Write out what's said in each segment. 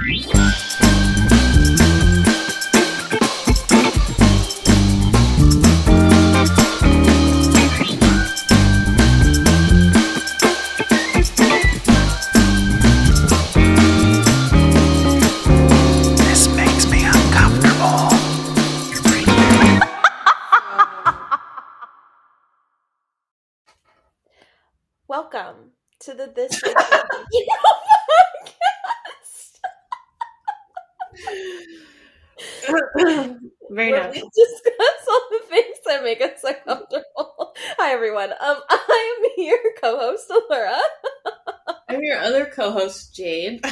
This makes me uncomfortable. Welcome to the This Makes Me Uncomfortable podcast. Very where nice. we discuss all the things that make us uncomfortable. Hi everyone. I am your co-host Laura. I'm your other co-host, Jade.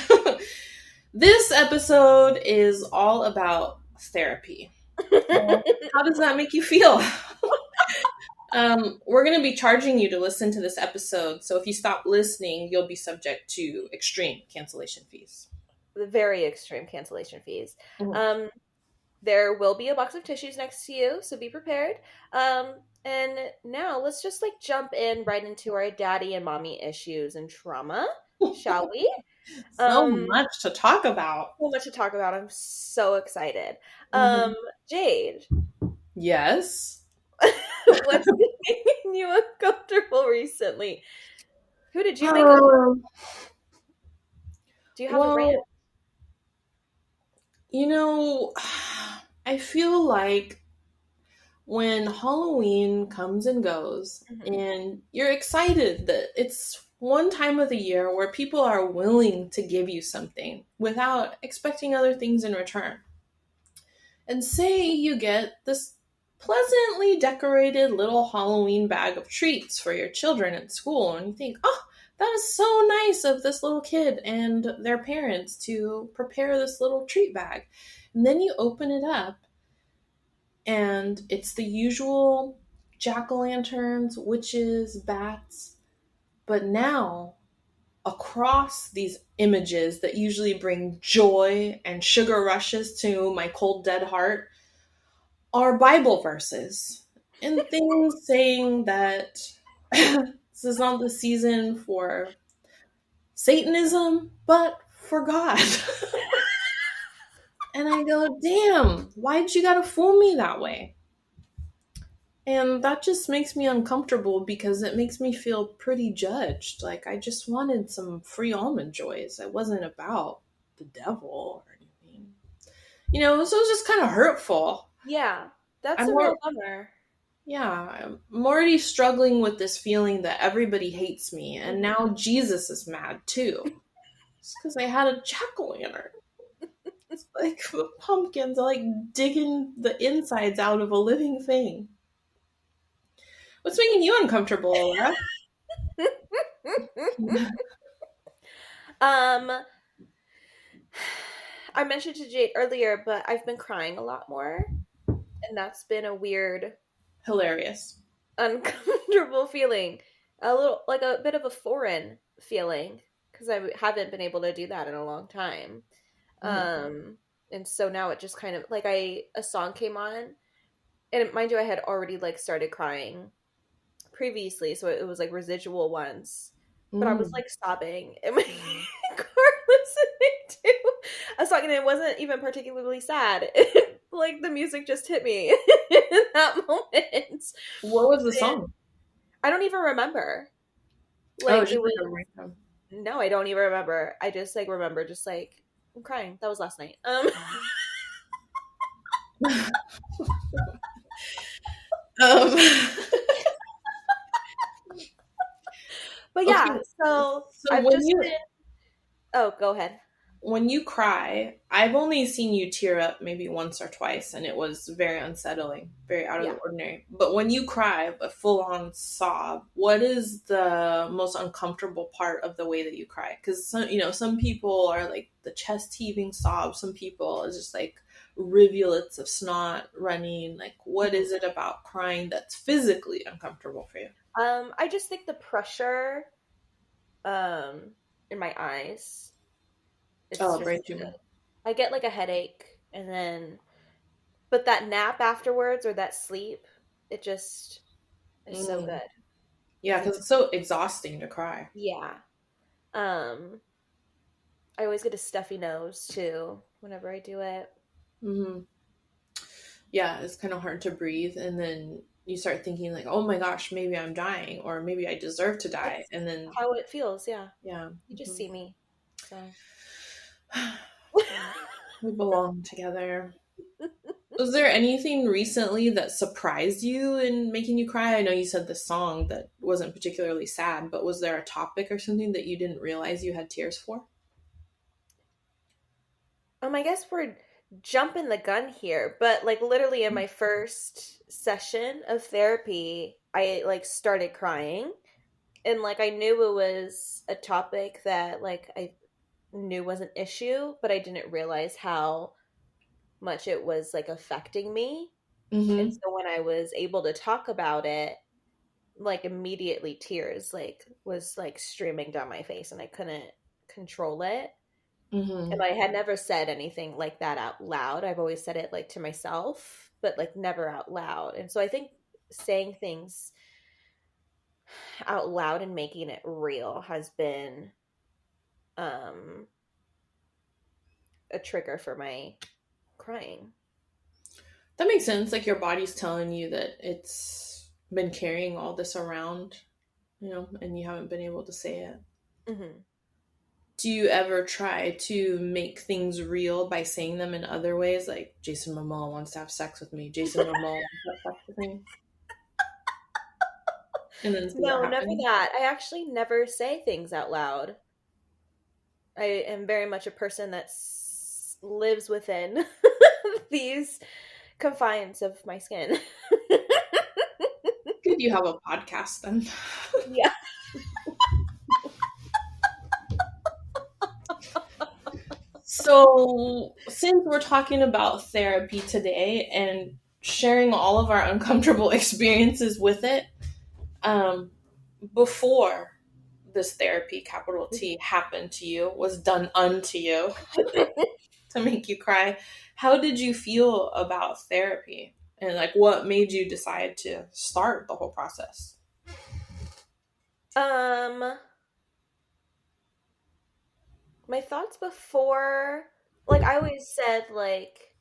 This episode is all about therapy. How does that make you feel? We're going to be charging you to listen to this episode, so if you stop listening, you'll be subject to extreme cancellation fees. The very extreme cancellation fees. Mhm. There will be a box of tissues next to you, so be prepared. And now let's just jump in right into our daddy and mommy issues and trauma, shall we? So much to talk about. So much to talk about. I'm so excited. Mhm. Jade, Yes. what's been making you uncomfortable recently? Who did you make up? Do you have a rant? You know, I feel like when Halloween comes and goes, and you're excited that it's one time of the year where people are willing to give you something without expecting other things in return. And say you get this pleasantly decorated little Halloween bag of treats for your children at school, and you think, oh, that is so nice of this little kid and their parents to prepare this little treat bag. And then you open it up, and it's the usual jack-o'-lanterns, witches, bats. But now, across these images that usually bring joy and sugar rushes to my cold, dead heart, are Bible verses and things saying that this is not the season for Satanism, but for God. And I go, damn, why'd you gotta fool me that way? And that just makes me uncomfortable because it makes me feel pretty judged. Like, I just wanted some free almond joys. It wasn't about the devil or anything. So it was just kind of hurtful. Yeah, that's a real bummer. Yeah, I'm already struggling with this feeling that everybody hates me, and now Jesus is mad too. It's because I had a jack-o'-lantern. It's like pumpkins are like digging the insides out of a living thing. What's making you uncomfortable, Laura? I mentioned to Jade earlier, but I've been crying a lot more, and that's been a weird, Hilarious, uncomfortable feeling. A bit of a foreign feeling, because I haven't been able to do that in a long time. And so now it just kind of, a song came on, and mind you, I had already, started crying previously, so it was, residual ones. But I was, sobbing in my car listening to a song, and it wasn't even particularly sad. The music just hit me in that moment. What was the song? I don't even remember. No, I don't even remember. I just, remember just, I'm crying. That was last night. But yeah, okay. so I've just been... Oh, go ahead. When you cry, I've only seen you tear up maybe once or twice, and it was very unsettling, very out of the ordinary. But when you cry, a full-on sob, what is the most uncomfortable part of the way that you cry? Because some people are like the chest-heaving sob. Some people is just like rivulets of snot running. Like, what is it about crying that's physically uncomfortable for you? I just think the pressure in my eyes. I get a headache, and then, but that nap afterwards or that sleep, it just is so good. Yeah, because it's so exhausting to cry. Yeah. I always get a stuffy nose too whenever I do it. Mm-hmm. Yeah, it's kind of hard to breathe, and then you start thinking like, oh my gosh, maybe I'm dying, or maybe I deserve to die. That's And then how it feels, yeah. yeah, You just see me. So we belong together. Was there anything recently that surprised you in making you cry? I know you said the song that wasn't particularly sad, but was there a topic or something that you didn't realize you had tears for? I guess we're jumping the gun here, but like literally in my first session of therapy, I like started crying, and like I knew it was a topic that like I knew was an issue, but I didn't realize how much it was like affecting me. And Mm-hmm. so when I was able to talk about it, like immediately tears like was like streaming down my face and I couldn't control it. Mm-hmm. And I had never said anything like that out loud. I've always said it like to myself, but like never out loud. And so I think saying things out loud and making it real has been um a trigger for my crying. That makes sense. Like your body's telling you that it's been carrying all this around, and you haven't been able to say it. Mm-hmm. Do you ever try to make things real by saying them in other ways? Like, Jason Momoa wants to have sex with me. Jason Momoa wants to have sex with me. And then see No, what never happens. that. I actually never say things out loud. I am very much a person that lives within these confines of my skin. Good you have a podcast then. Yeah. So, since we're talking about therapy today and sharing all of our uncomfortable experiences with it, before this therapy, capital T, happened to you, was done unto you to make you cry, how did you feel about therapy? And like, what made you decide to start the whole process? My thoughts before, like I always said like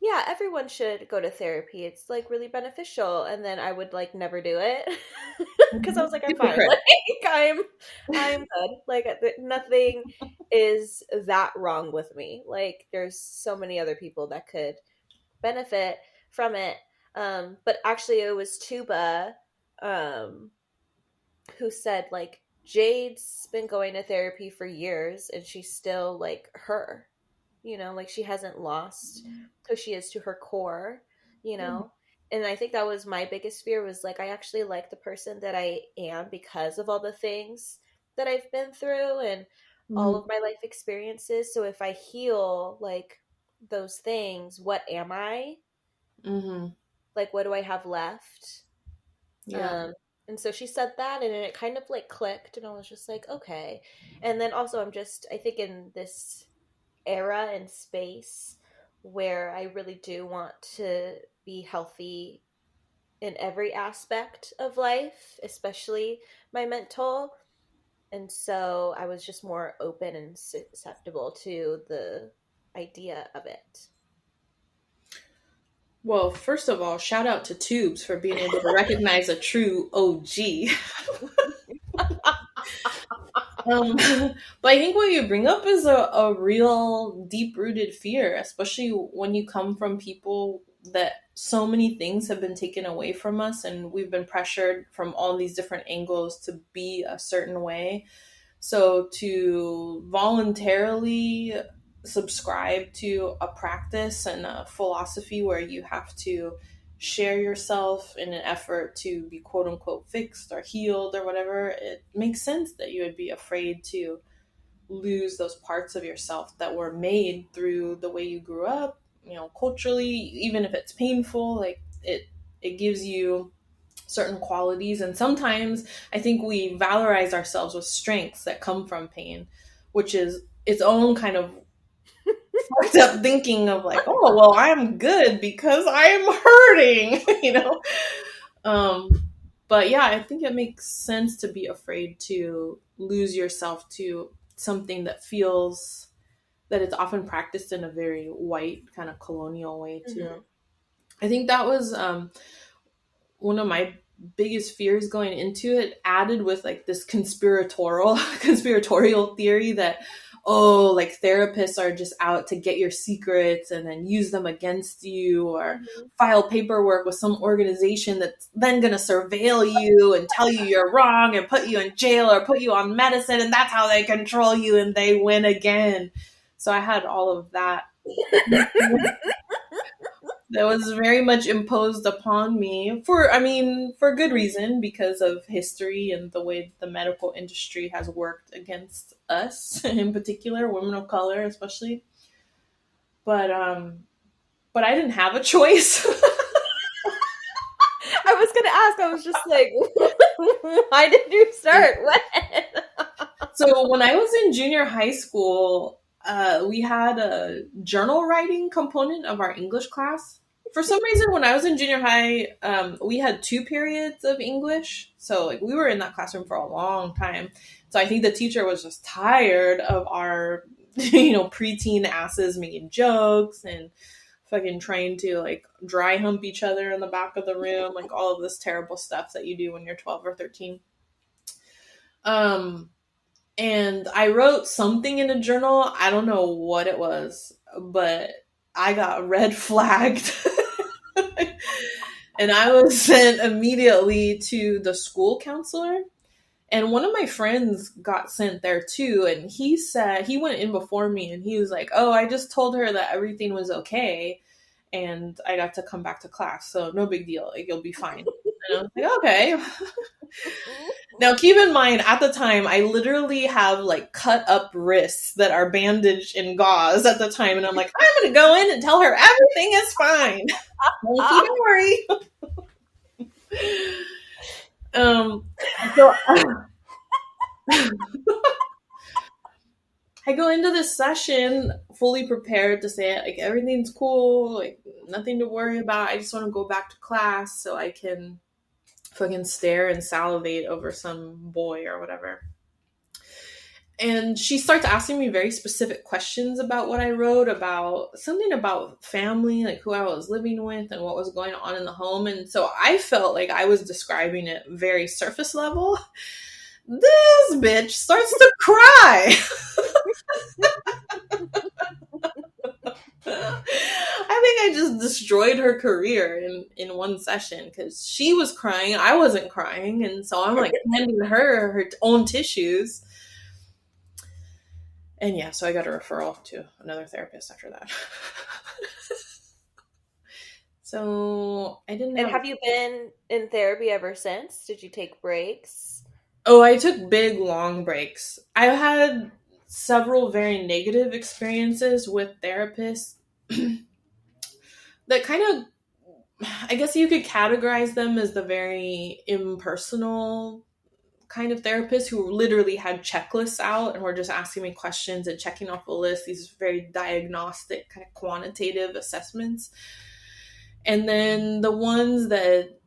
yeah, everyone should go to therapy. It's like really beneficial. And then I would like never do it because I was like, I'm fine. Hypocrite. Like I'm good. Like nothing is that wrong with me. Like there's so many other people that could benefit from it. But actually, it was Tuba um, who said like Jade's been going to therapy for years and she's still like her, like she hasn't lost who she is to her core, you know. And I think that was my biggest fear was like I actually like the person that I am because of all the things that I've been through and all Mm-hmm. of my life experiences. So if I heal like those things, what am I? Mm-hmm. Like what do I have left? Yeah. Um and so she said that and it kind of like clicked and I was just like, okay. And then also I think in this era and space where I really do want to be healthy in every aspect of life, especially my mental. And so I was just more open and susceptible to the idea of it. Well, first of all, shout out to Tubes for being able to recognize a true OG. But I think what you bring up is a real deep rooted fear, especially when you come from people that so many things have been taken away from us and we've been pressured from all these different angles to be a certain way. So to voluntarily subscribe to a practice and a philosophy where you have to share yourself in an effort to be quote unquote fixed or healed or whatever, it makes sense that you would be afraid to lose those parts of yourself that were made through the way you grew up, culturally, even if it's painful, like it gives you certain qualities. And sometimes I think we valorize ourselves with strengths that come from pain, which is its own kind of fucked up thinking of like, oh, well, I'm good because I'm hurting, But yeah, I think it makes sense to be afraid to lose yourself to something that feels that it's often practiced in a very white kind of colonial way too. Mhm. I think that was one of my biggest fears going into it, added with like this conspiratorial theory that, oh, like therapists are just out to get your secrets and then use them against you, or Mhm. file paperwork with some organization that's then going to surveil you and tell you you're wrong and put you in jail or put you on medicine, and that's how they control you and they win again. So I had all of that that was very much imposed upon me for good reason, because of history and the way the medical industry has worked against us, in particular women of color especially. But I didn't have a choice. I was gonna ask. I was just like, why did you start? When? So when I was in junior high school, we had a journal writing component of our English class. For some reason, when I was in junior high, we had 2 periods of English. So like we were in that classroom for a long time. So I think the teacher was just tired of our, preteen asses making jokes and fucking trying to like dry hump each other in the back of the room, like all of this terrible stuff that you do when you're 12 or 13. And I wrote something in a journal. I don't know what it was, but I got red flagged. And I was sent immediately to the school counselor. And one of my friends got sent there too. And he said, he went in before me and he was like, oh, I just told her that everything was okay. And I got to come back to class. So no big deal. Like, you'll be fine. And I was like, okay. Now, keep in mind, at the time, I literally have like cut up wrists that are bandaged in gauze at the time. And I'm like, I'm going to go in and tell her everything is fine. Don't worry. So I go into this session fully prepared to say like everything's cool, like nothing to worry about. I just want to go back to class so I can fucking stare and salivate over some boy or whatever. And she starts asking me very specific questions about what I wrote, about something about family, like who I was living with and what was going on in the home. And so I felt like I was describing it very surface level. This bitch starts to cry. I think I just destroyed her career in one session because she was crying. I wasn't crying. And so I'm like handing her own tissues. And yeah, so I got a referral to another therapist after that. So I didn't And have you been in therapy ever since? Did you take breaks? Oh, I took big, long breaks. I had several very negative experiences with therapists that kind of, I guess you could categorize them as the very impersonal kind of therapists who literally had checklists out and were just asking me questions and checking off a list, these very diagnostic, kind of quantitative assessments. And then the ones that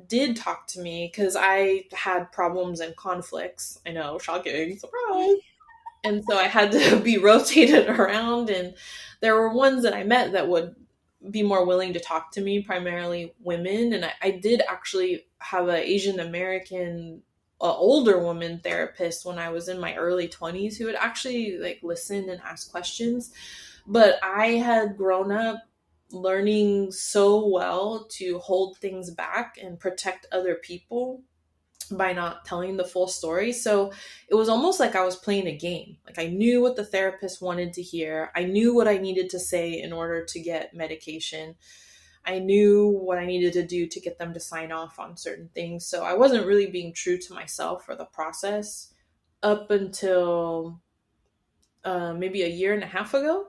did talk to me, because I had problems and conflicts. I know, shocking, surprise. And so I had to be rotated around, and there were ones that I met that would be more willing to talk to me, primarily women. And I did actually have an Asian American older woman therapist when I was in my early 20s who would actually like listen and ask questions. But I had grown up learning so well to hold things back and protect other people by not telling the full story. So it was almost like I was playing a game. Like I knew what the therapist wanted to hear. I knew what I needed to say in order to get medication. I knew what I needed to do to get them to sign off on certain things. So I wasn't really being true to myself for the process up until maybe a year and a half ago.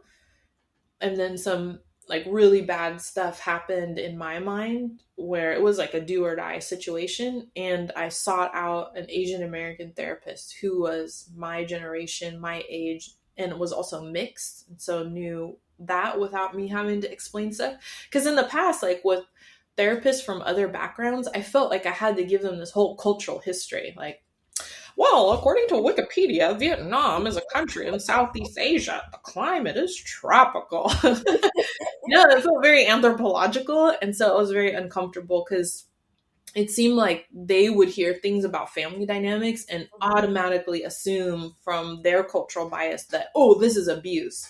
And then some like really bad stuff happened in my mind where it was like a do or die situation. And I sought out an Asian American therapist who was my generation, my age, and was also mixed. And so knew that without me having to explain stuff. Because in the past, like with therapists from other backgrounds, I felt like I had to give them this whole cultural history. Like, Well, according to Wikipedia, Vietnam is a country in Southeast Asia. The climate is tropical. No, it felt very anthropological, and so it was very uncomfortable because it seemed like they would hear things about family dynamics and automatically assume from their cultural bias that, oh, this is abuse.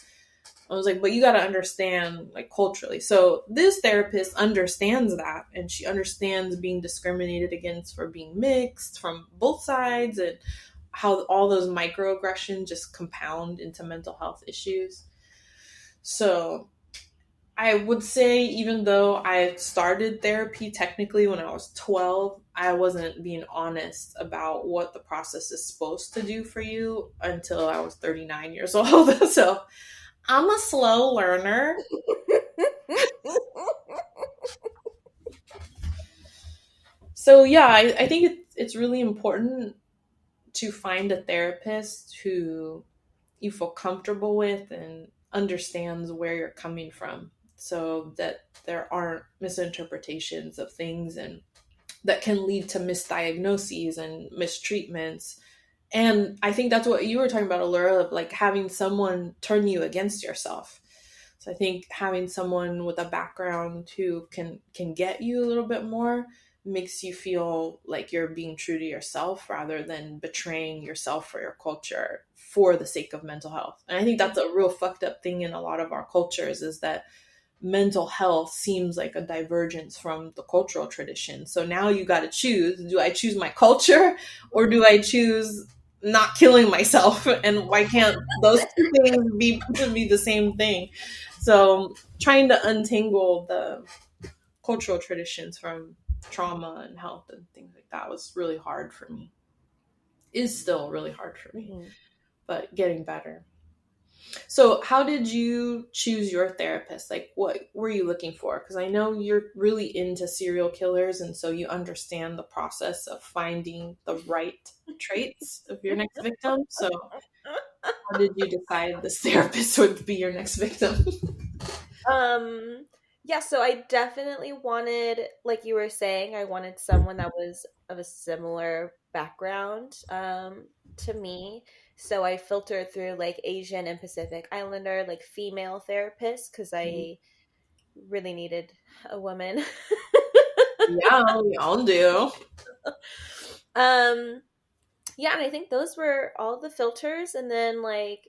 I was like, but you got to understand, like, culturally. So this therapist understands that, and she understands being discriminated against for being mixed from both sides, and how all those microaggressions just compound into mental health issues. So I would say, even though I started therapy technically when I was 12, I wasn't being honest about what the process is supposed to do for you until I was 39 years old. So I'm a slow learner. So yeah, I think it's really important to find a therapist who you feel comfortable with and understands where you're coming from, so that there aren't misinterpretations of things and that can lead to misdiagnoses and mistreatments. And I think that's what you were talking about, Allura, of like having someone turn you against yourself. So I think having someone with a background who can get you a little bit more makes you feel like you're being true to yourself rather than betraying yourself or your culture for the sake of mental health. And I think that's a real fucked up thing in a lot of our cultures, is that mental health seems like a divergence from the cultural tradition. So now you got to choose, do I choose my culture or do I choose not killing myself? And why can't those two things be the same thing? So trying to untangle the cultural traditions from trauma and health and things like that was really hard for me. Is still really hard for me, but getting better. So how did you choose your therapist? Like, what were you looking for? Because I know you're really into serial killers, and so you understand the process of finding the right traits of your next victim. So how did you decide this therapist would be your next victim? Yeah, so I definitely wanted, like you were saying, I wanted someone that was of a similar background to me. So I filtered through like Asian and Pacific Islander, like female therapists, because I really needed a woman. Yeah, we all do. Yeah, and I think those were all the filters, and then like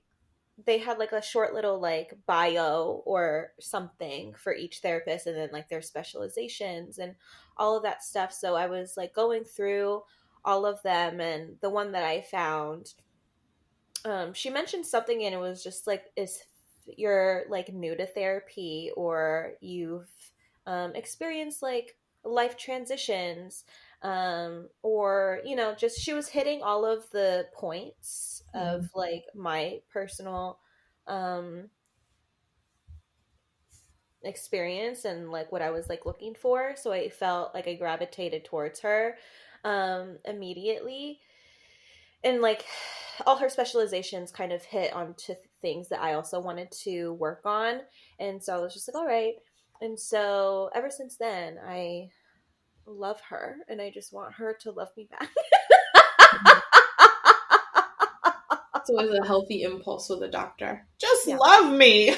they had like a short little like bio or something for each therapist, and then like their specializations and all of that stuff. So I was like going through all of them, and the one that I found, she mentioned something, and it was just like, is you're like new to therapy or you've experienced like life transitions, or just she was hitting all of the points of like my personal experience and like what I was like looking for. So I felt like I gravitated towards her immediately, and like all her specializations kind of hit onto things that I also wanted to work on. And so I was just like, all right. And so ever since then, I love her, and I just want her to love me back. It's always a healthy impulse with a doctor. Just love me.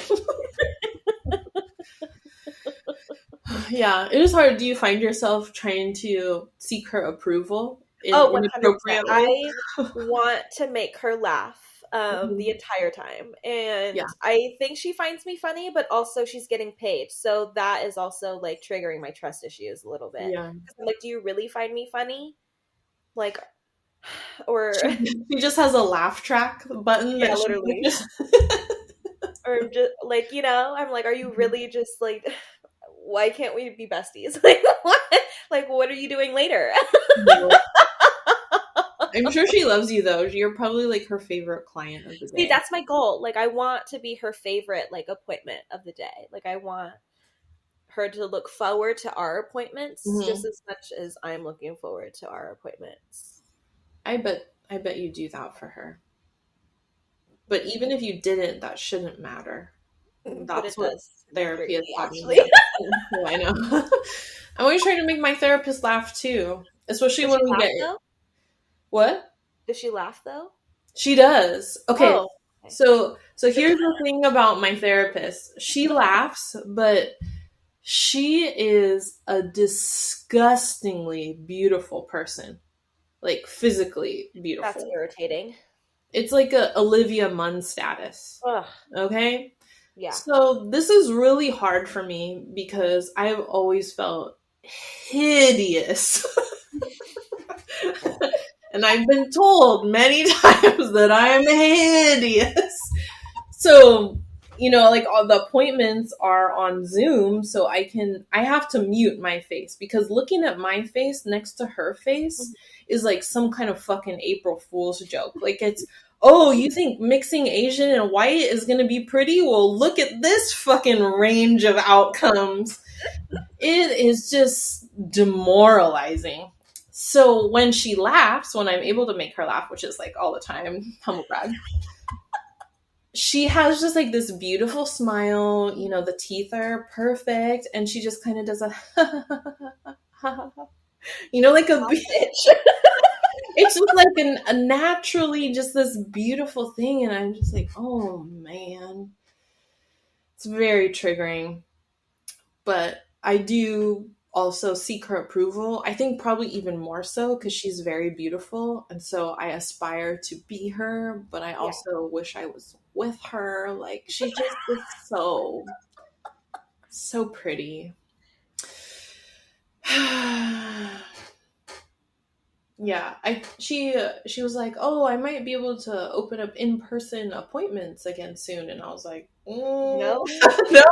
Yeah, it is hard. Do you find yourself trying to seek her approval in 100%. inappropriate ways? I want to make her laugh the entire time. And I think she finds me funny, but also she's getting paid. So that is also like triggering my trust issues a little bit. Yeah. I'm like, do you really find me funny? Like, or she just has a laugh track button. Yeah, literally. Or just like, I'm like, are you really just like, why can't we be besties? Like, what? Like, what are you doing later? I'm sure she loves you though. You're probably like her favorite client of the day. See, that's my goal. Like, I want to be her favorite like appointment of the day. Like, I want her to look forward to our appointments just as much as I'm looking forward to our appointments. I bet you do that for her. But even if you didn't, that shouldn't matter. That's what therapy is actually. Oh, I know. I'm always trying to make my therapist laugh too, especially when we get. What? Does she laugh though? She does. Okay. Oh. Okay. So here's the thing about my therapist. She laughs, but she is a disgustingly beautiful person. Like physically That's beautiful. irritating. It's like a Olivia Munn status. Ugh. Okay? Yeah. So this is really hard for me because I've always felt hideous. And I've been told many times that I'm hideous. So, like all the appointments are on Zoom, so I have to mute my face because looking at my face next to her face is like some kind of fucking April Fool's joke. Like it's, oh, you think mixing Asian and white is going to be pretty? Well, look at this fucking range of outcomes. It is just demoralizing. So when she laughs, when I'm able to make her laugh, which is like all the time, humble brag, she has just like this beautiful smile, the teeth are perfect, and she just kind of does a like a it's just like a naturally just this beautiful thing, and I'm just like, oh man. It's very triggering. But I do also seek her approval. I think probably even more so because she's very beautiful. And so I aspire to be her, but I also wish I was with her. Like, she just is so pretty. Yeah, she was like, oh, I might be able to open up in-person appointments again soon. And I was like, No. no.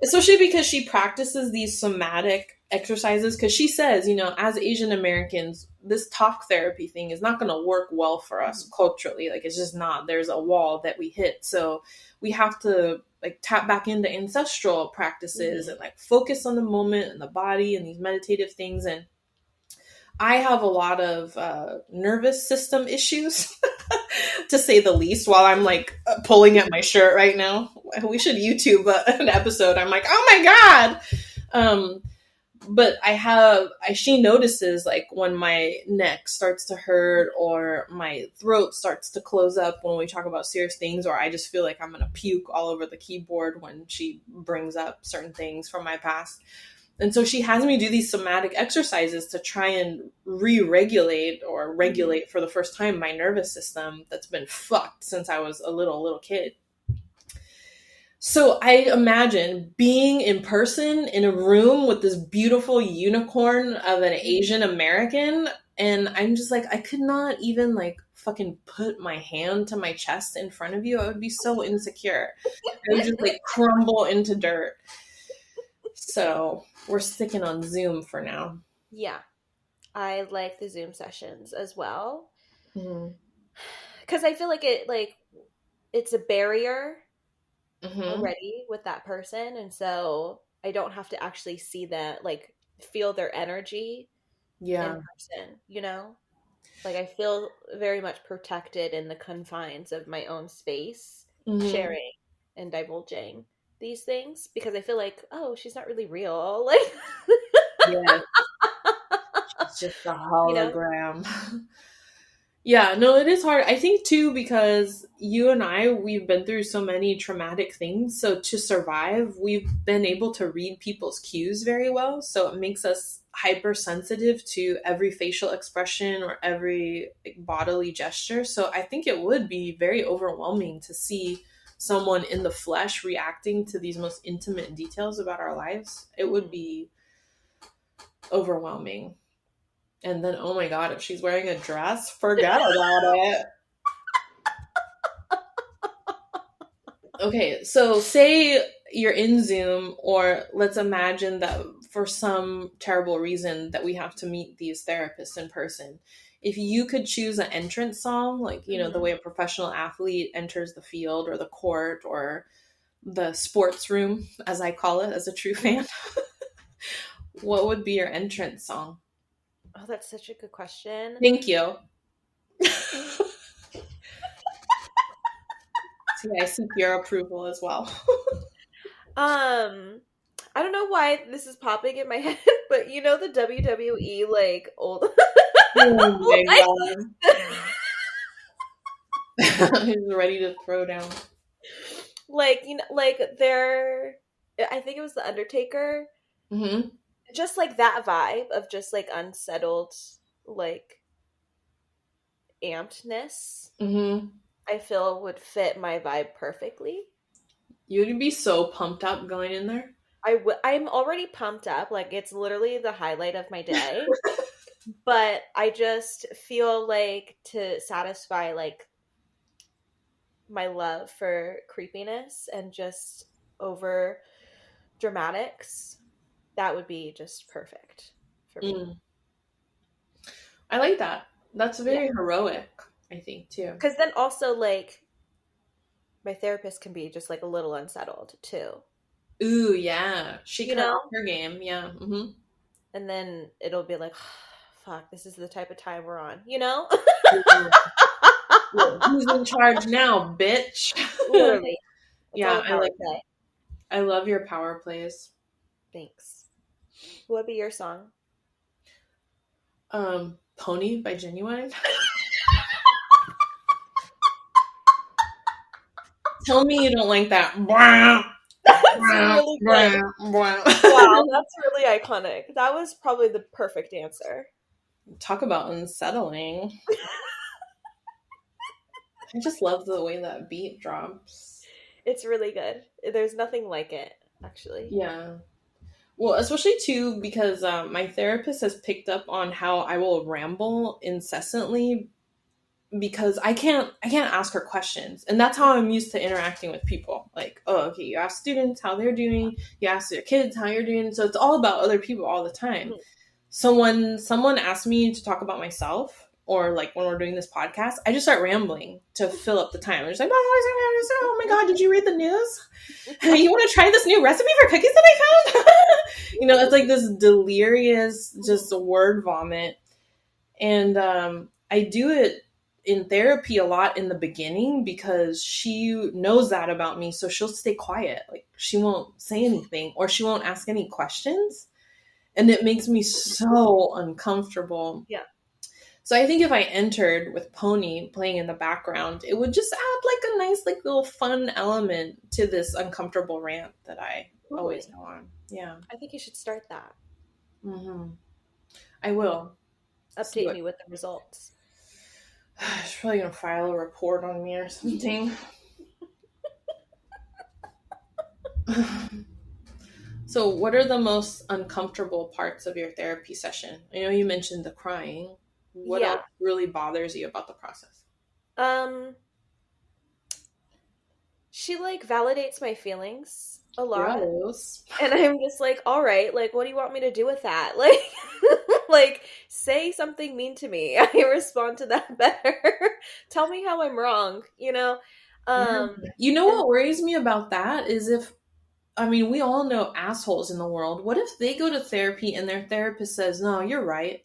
Especially because she practices these somatic exercises, because she says, as Asian Americans, this talk therapy thing is not going to work well for us culturally. Like, it's just not. There's a wall that we hit. So we have to like tap back into ancestral practices and like focus on the moment and the body and these meditative things. And I have a lot of nervous system issues, to say the least, while I'm like pulling at my shirt right now. We should YouTube an episode. I'm like, oh my God. But she notices like when my neck starts to hurt or my throat starts to close up when we talk about serious things, or I just feel like I'm going to puke all over the keyboard when she brings up certain things from my past. And so she has me do these somatic exercises to try and re-regulate or regulate for the first time my nervous system that's been fucked since I was a little kid. So I imagine being in person in a room with this beautiful unicorn of an Asian American, and I'm just like, I could not even like fucking put my hand to my chest in front of you. I would be so insecure. I would just like crumble into dirt. So we're sticking on Zoom for now. Yeah. I like the Zoom sessions as well. Because I feel like it's a barrier already with that person. And so I don't have to actually see them, like feel their energy in person, Like I feel very much protected in the confines of my own space, sharing and divulging these things, because I feel like, oh, she's not really real. Like, yeah, it's just a hologram. Yeah, no, it is hard. I think too, because you and we've been through so many traumatic things. So to survive, we've been able to read people's cues very well. So it makes us hypersensitive to every facial expression or every bodily gesture. So I think it would be very overwhelming to see someone in the flesh reacting to these most intimate details about our lives. It would be overwhelming. And then, oh my God, if she's wearing a dress, forget about it. Okay, so say you're in Zoom, or let's imagine that for some terrible reason that we have to meet these therapists in person. If you could choose an entrance song, like, the way a professional athlete enters the field or the court or the sports room, as I call it, as a true fan, what would be your entrance song? Oh, that's such a good question. Thank you. See, I seek your approval as well. I don't know why this is popping in my head, but the WWE like old Oh my Like, god. He's ready to throw down. like, you know, like they're, I think it was the Undertaker, Mm-hmm. just like that vibe of just like unsettled, like ampedness. Mm-hmm. I feel would fit my vibe perfectly. You'd be so pumped up going in there. I'm already pumped up. Like it's literally the highlight of my day. But I just feel like to satisfy like my love for creepiness and just over dramatics, that would be just perfect for me. Mm. I like that. That's very heroic, I think, too. Because then also like my therapist can be just like a little unsettled too. Ooh, yeah. She You can know? up her game, yeah. Mm-hmm. And then it'll be like, fuck, this is the type of time we're on, you know? Who's in charge now, bitch? Literally. That's Yeah, all the power play. I love your power plays. Thanks. What would be your song? Pony by Genuine. Tell me you don't like that. That's really good. Wow, that's really iconic. That was probably the perfect answer. Talk about unsettling. I just love the way that beat drops. It's really good. There's nothing like it, actually. Yeah. Well, especially too because my therapist has picked up on how I will ramble incessantly because I can't ask her questions, and that's how I'm used to interacting with people. Like, oh, okay, you ask students how they're doing, you ask their kids how you're doing, so it's all about other people all the time. Mm-hmm. Someone asked me to talk about myself, or like when we're doing this podcast, I just start rambling to fill up the time. I'm just like, oh my god, did you read the news? You want to try this new recipe for cookies that I found? You know, it's like this delirious, just word vomit, and I do it in therapy a lot in the beginning because she knows that about me, so she'll stay quiet. Like she won't say anything or she won't ask any questions, and it makes me so uncomfortable. Yeah. So I think if I entered with Pony playing in the background, it would just add like a nice like little fun element to this uncomfortable rant that I always go on. Yeah. I think you should start that. Mm-hmm. I will. Update me with the results. She's probably gonna file a report on me or something. So what are the most uncomfortable parts of your therapy session? I know you mentioned the crying. What else really bothers you about the process? She like validates my feelings a lot. Gross. And I'm just like, all right, like what do you want me to do with that? Like like say something mean to me. I respond to that better. Tell me how I'm wrong, you know? You know what worries me about that is we all know assholes in the world. What if they go to therapy and their therapist says, no, you're right.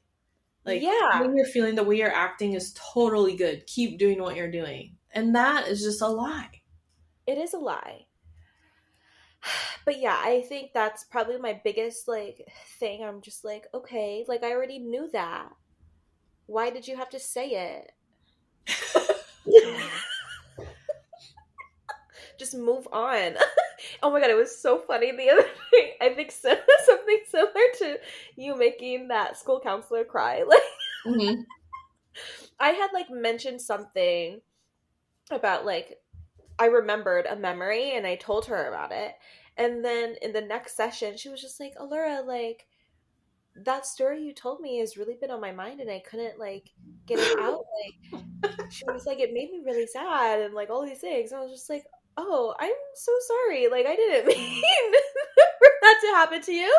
Like, the way you're feeling, the way you're acting is totally good. Keep doing what you're doing. And that is just a lie. It is a lie. But yeah, I think that's probably my biggest like thing. I'm just like, okay, like I already knew that. Why did you have to say it? Just move on. Oh my god, it was so funny the other day. I think something similar to you making that school counselor cry. Like, mm-hmm. I had like mentioned something about like I remembered a memory and I told her about it. And then in the next session, she was just like, Allura, like, that story you told me has really been on my mind and I couldn't, like, get it out. Like, she was like, it made me really sad and, like, all these things. And I was just like, oh, I'm so sorry. Like, I didn't mean for that to happen to you.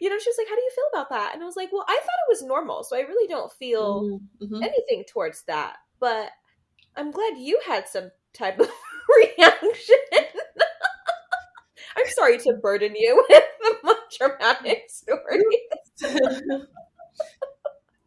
You know, she was like, how do you feel about that? And I was like, well, I thought it was normal. So I really don't feel anything towards that. But I'm glad you had some type of reaction. I'm sorry to burden you with the traumatic stories.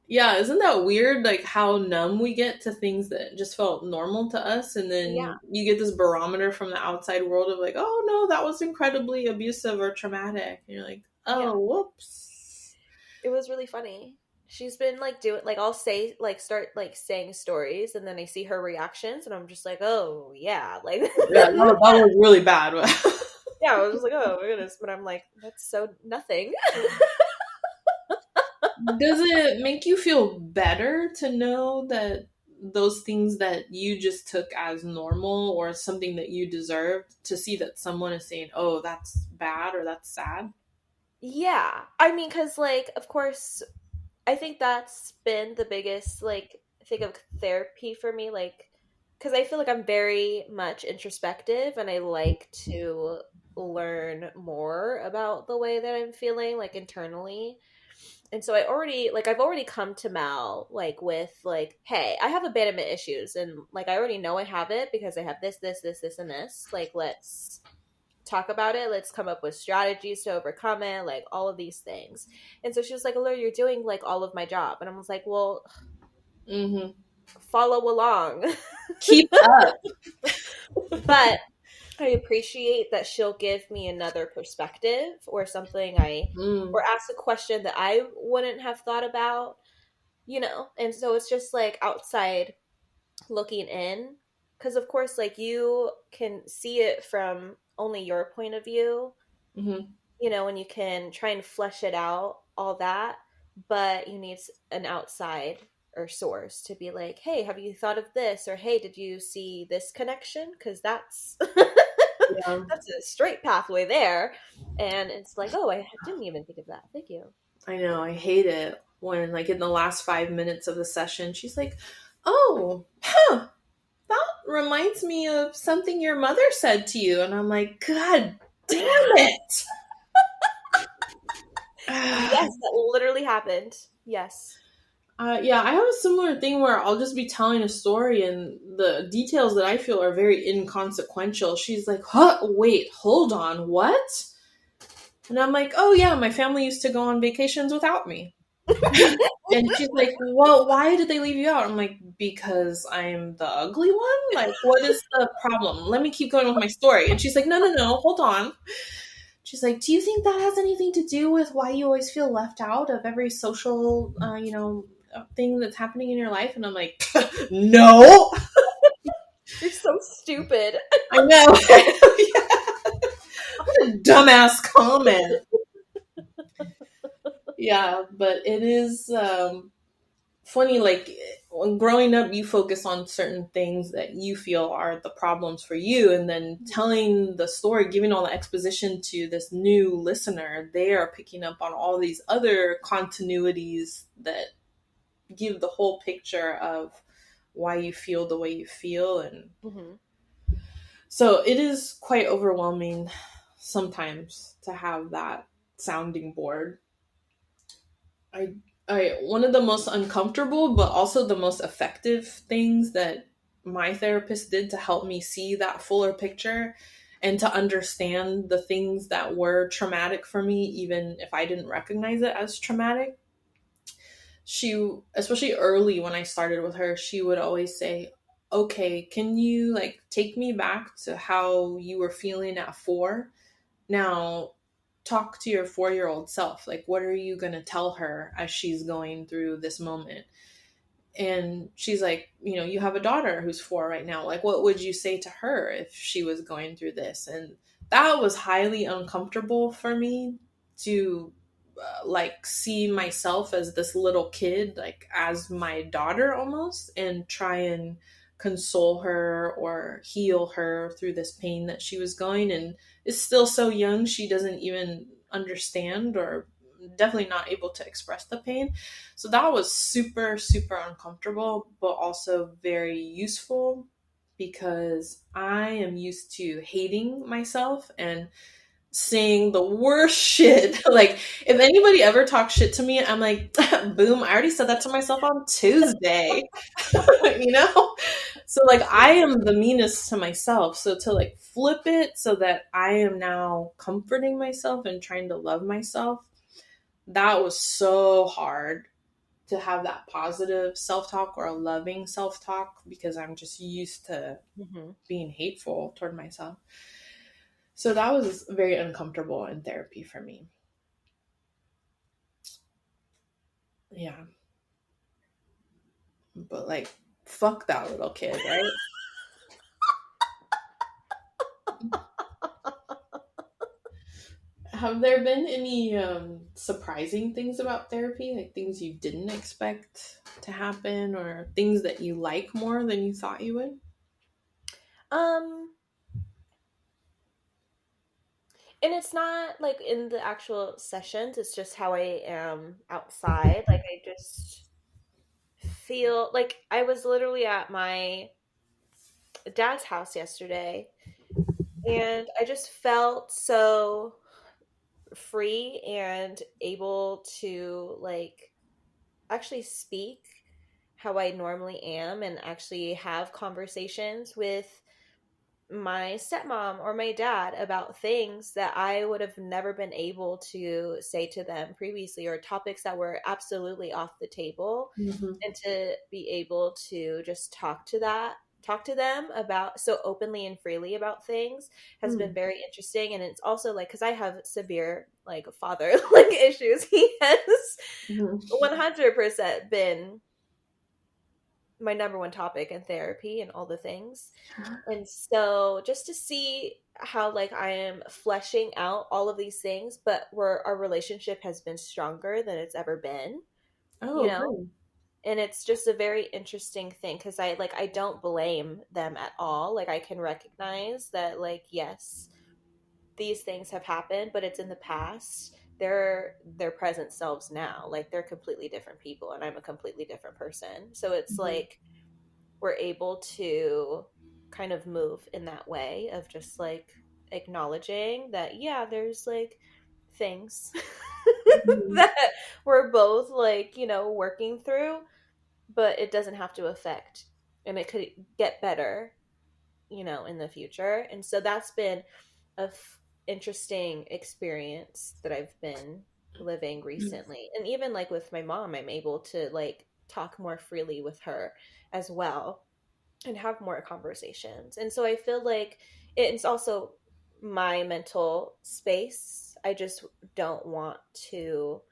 Yeah, isn't that weird? Like how numb we get to things that just felt normal to us, and then you get this barometer from the outside world of like, oh no, that was incredibly abusive or traumatic. And you're like, oh, whoops. It was really funny. She's been like doing like I'll say like start like saying stories and then I see her reactions and I'm just like, oh yeah, like Yeah, that was really bad. yeah, I was just like, oh my goodness, but I'm like, that's so nothing. Does it make you feel better to know that those things that you just took as normal or something that you deserved, to see that someone is saying, oh, that's bad or that's sad? Yeah, I mean, because like, of course, I think that's been the biggest like thing of therapy for me, like, because I feel like I'm very much introspective and I like to learn more about the way that I'm feeling, like internally. And so I've already come to Mal like with like, hey, I have abandonment issues and like I already know I have it because I have this and this. Like let's talk about it. Let's come up with strategies to overcome it, like all of these things. And so she was like, Allure, you're doing like all of my job. And I was like, well, Mm-hmm. follow along. Keep up. But I appreciate that she'll give me another perspective or something Mm. or ask a question that I wouldn't have thought about, you know? And so it's just like outside looking in. Because, of course, like you can see it from only your point of view, Mm-hmm. you know, and you can try and flesh it out, all that. But you need an outside or source to be like, hey, have you thought of this? Or hey, did you see this connection? Because that's Yeah. that's a straight pathway there. And it's like, oh, I didn't even think of that. Thank you. I know, I hate it when, like, in the last 5 minutes of the session, she's like, oh, huh, that reminds me of something your mother said to you. And I'm like, God damn it. Yes, that literally happened. Yes. Yeah, I have a similar thing where I'll just be telling a story and the details that I feel are very inconsequential. She's like, huh, wait, hold on, what? And I'm like, oh yeah, my family used to go on vacations without me. And she's like, well, why did they leave you out? I'm like, because I'm the ugly one? Like, what is the problem? Let me keep going with my story. And she's like, no, hold on. She's like, do you think that has anything to do with why you always feel left out of every social, thing that's happening in your life? And I'm like, no. You're so stupid. I know. What a dumbass comment. Yeah, but it is funny, like when growing up you focus on certain things that you feel are the problems for you, and then telling the story, giving all the exposition to this new listener, they are picking up on all these other continuities that give the whole picture of why you feel the way you feel. And so it is quite overwhelming sometimes to have that sounding board. I one of the most uncomfortable but also the most effective things that my therapist did to help me see that fuller picture and to understand the things that were traumatic for me, even if I didn't recognize it as traumatic. She, especially early when I started with her, she would always say, okay, can you like take me back to how you were feeling at 4? Now, talk to your 4-year-old self. Like, what are you going to tell her as she's going through this moment? And she's like, you have a daughter who's 4 right now. Like, what would you say to her if she was going through this? And that was highly uncomfortable for me to like see myself as this little kid, like as my daughter almost, and try and console her or heal her through this pain that she was going. And is still so young, she doesn't even understand or definitely not able to express the pain. So that was super, super uncomfortable, but also very useful because I am used to hating myself and saying the worst shit. Like, if anybody ever talks shit to me, I'm like, boom, I already said that to myself on Tuesday. So like I am the meanest to myself. So to like flip it so that I am now comforting myself and trying to love myself, that was so hard to have that positive self-talk or a loving self-talk because I'm just used to being hateful toward myself. So that was very uncomfortable in therapy for me. Yeah. but like, fuck that little kid, right? Have there been any surprising things about therapy, like things you didn't expect to happen, or things that you like more than you thought you would? Um, and it's not like in the actual sessions, it's just how I am outside. Like I just feel like I was literally at my dad's house yesterday and I just felt so free and able to like actually speak how I normally am and actually have conversations with my stepmom or my dad about things that I would have never been able to say to them previously, or topics that were absolutely off the table. Mm-hmm. And to be able to just talk to them about so openly and freely about things has been very interesting. And it's also like, because I have severe like father like issues, he has Mm-hmm. 100% been my number one topic in therapy and all the things. And so just to see how like I am fleshing out all of these things, but where our relationship has been stronger than it's ever been, you Oh, know? good. And it's just a very interesting thing because I don't blame them at all. Like I can recognize that like yes, these things have happened, but it's in the past. They're their present selves now. Like they're completely different people and I'm a completely different person. So it's Mm-hmm. like we're able to kind of move in that way of just like acknowledging that yeah, there's like things Mm-hmm. that we're both like, working through, but it doesn't have to affect and it could get better, in the future. And so that's been a interesting experience that I've been living recently. And even like with my mom, I'm able to like talk more freely with her as well and have more conversations. And so I feel like it's also my mental space. I just don't want to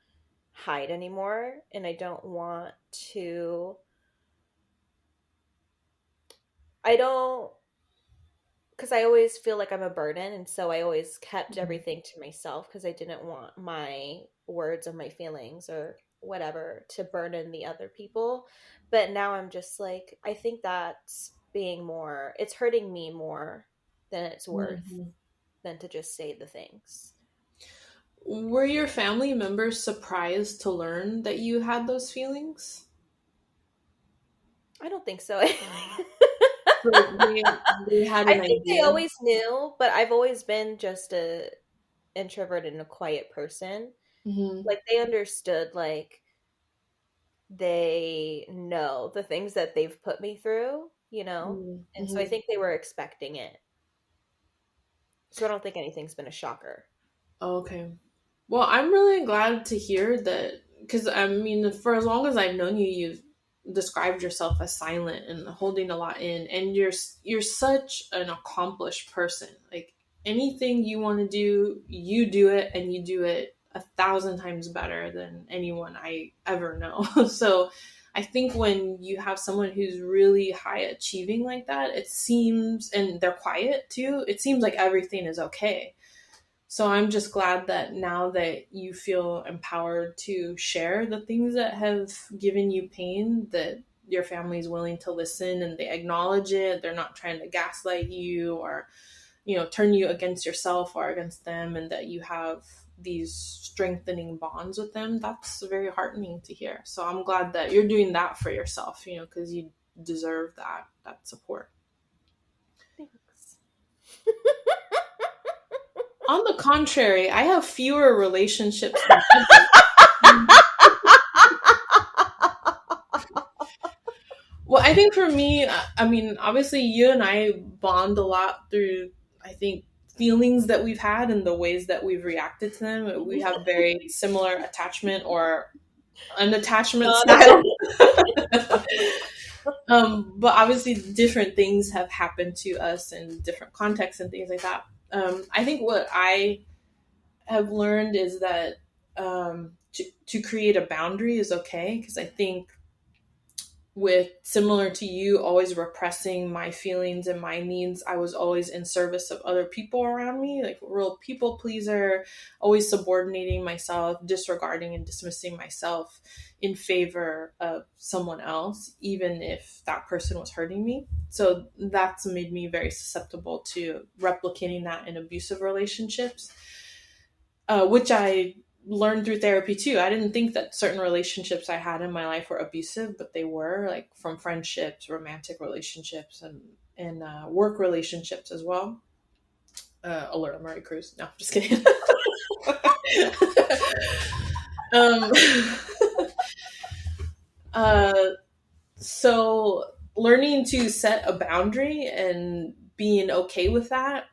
hide anymore and I don't want to I don't because I always feel like I'm a burden, and so I always kept everything to myself because I didn't want my words or my feelings or whatever to burden the other people. But now I'm just like, I think that's being more, it's hurting me more than it's worth Mm-hmm. than to just say the things. Were your family members surprised to learn that you had those feelings? I don't think so. Like they had I an think they idea. always knew, but I've always been just a introvert and a quiet person. Mm-hmm. Like they understood like they know the things that they've put me through, and so I Mm-hmm. think they were expecting it. So I don't think anything's been a shocker. Okay. Well, I'm really glad to hear that, because I mean, for as long as I've known you, you've described yourself as silent and holding a lot in, and you're such an accomplished person. Like anything you want to do, you do it, and you do it 1,000 times better than anyone I ever know. So, I think when you have someone who's really high achieving like that, it seems, and they're quiet too, it seems like everything is okay. So I'm just glad that now that you feel empowered to share the things that have given you pain, that your family is willing to listen and they acknowledge it. They're not trying to gaslight you or, turn you against yourself or against them, and that you have these strengthening bonds with them. That's very heartening to hear. So I'm glad that you're doing that for yourself, because you deserve that support. Thanks. On the contrary, I have fewer relationships than ever. Well, I think for me, I mean, obviously, you and I bond a lot through, I think, feelings that we've had and the ways that we've reacted to them. We have very similar attachment or unattachment style. But obviously, different things have happened to us in different contexts and things like that. I think what I have learned is that to create a boundary is okay, because I think with, similar to you, always repressing my feelings and my needs. I was always in service of other people around me, like a real people pleaser, always subordinating myself, disregarding and dismissing myself in favor of someone else, even if that person was hurting me. So that's made me very susceptible to replicating that in abusive relationships, which I learned through therapy too. I didn't think that certain relationships I had in my life were abusive, but they were, like from friendships, romantic relationships, and work relationships as well. Alert, Murray Cruz. No, just kidding. um, so learning to set a boundary and being okay with that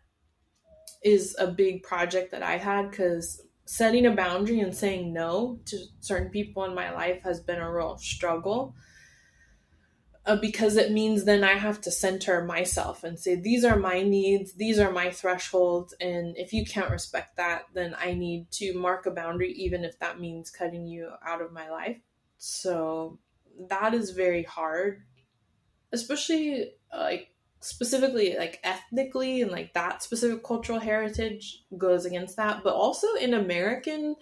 is a big project that I had, because setting a boundary and saying no to certain people in my life has been a real struggle, because it means then I have to center myself and say, these are my needs, these are my thresholds, and if you can't respect that, then I need to mark a boundary, even if that means cutting you out of my life. So that is very hard, especially specifically like ethnically, and like that specific cultural heritage goes against that, but also in American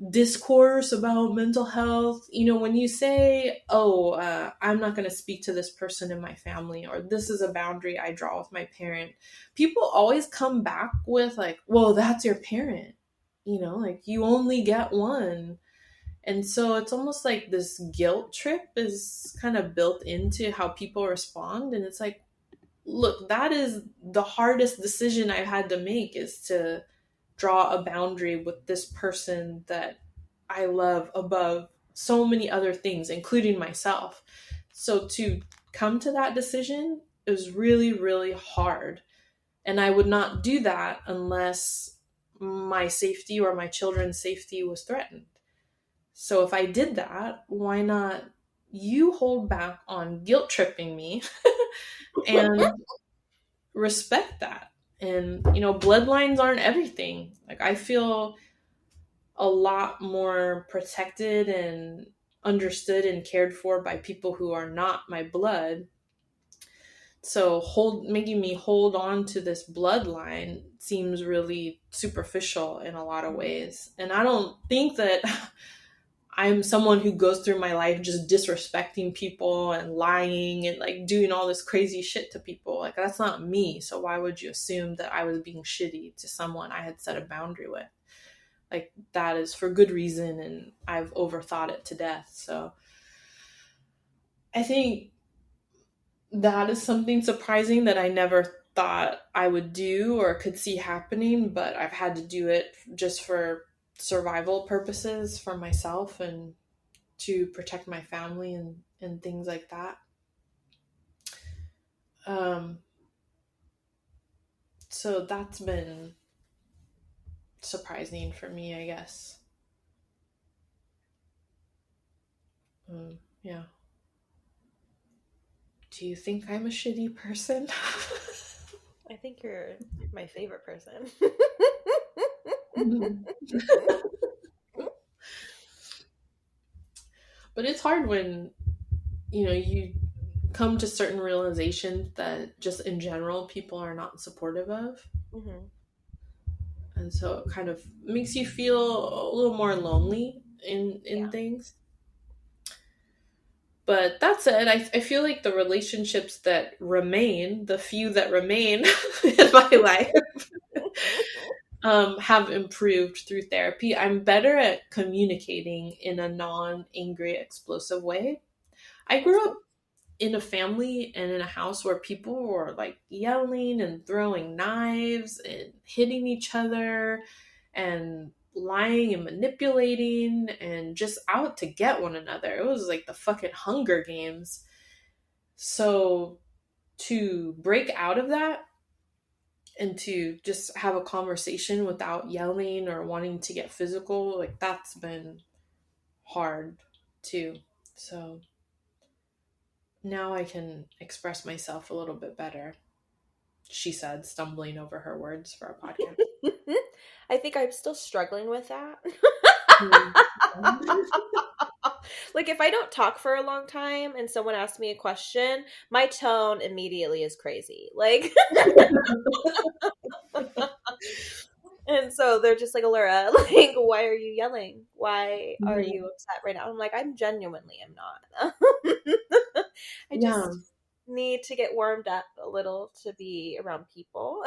discourse about mental health. When you say, I'm not going to speak to this person in my family, or this is a boundary I draw with my parent, people always come back with like, well, that's your parent, like you only get one. And so it's almost like this guilt trip is kind of built into how people respond. And it's like, look, that is the hardest decision I've had to make, is to draw a boundary with this person that I love above so many other things, including myself. So to come to that decision is really, really hard. And I would not do that unless my safety or my children's safety was threatened. So if I did that, why not you hold back on guilt tripping me and respect that? And, bloodlines aren't everything. Like, I feel a lot more protected and understood and cared for by people who are not my blood. So making me hold on to this bloodline seems really superficial in a lot of ways. And I don't think that I'm someone who goes through my life just disrespecting people and lying and like doing all this crazy shit to people. Like, that's not me. So why would you assume that I was being shitty to someone I had set a boundary with? Like, that is for good reason, and I've overthought it to death. So I think that is something surprising that I never thought I would do or could see happening, but I've had to do it just for survival purposes for myself and to protect my family and things like that. So that's been surprising for me, I guess. Yeah. Do you think I'm a shitty person? I think you're my favorite person. But it's hard when, you come to certain realizations that just in general people are not supportive of. Mm-hmm. And so it kind of makes you feel a little more lonely in things. But that said, I feel like the relationships that remain, the few that remain in my life, have improved through therapy. I'm better at communicating in a non-angry, explosive way. I grew up in a family and in a house where people were like yelling and throwing knives and hitting each other and lying and manipulating and just out to get one another. It was like the fucking Hunger Games. So to break out of that and to just have a conversation without yelling or wanting to get physical, like, that's been hard too. So now I can express myself a little bit better, she said, stumbling over her words for a podcast. I think I'm still struggling with that. Like if I don't talk for a long time and someone asks me a question, my tone immediately is crazy. Like and so they're just like, Allura, like, why are you yelling? Why are you upset right now? I'm like, I'm genuinely am not. I Yeah. just need to get warmed up a little to be around people.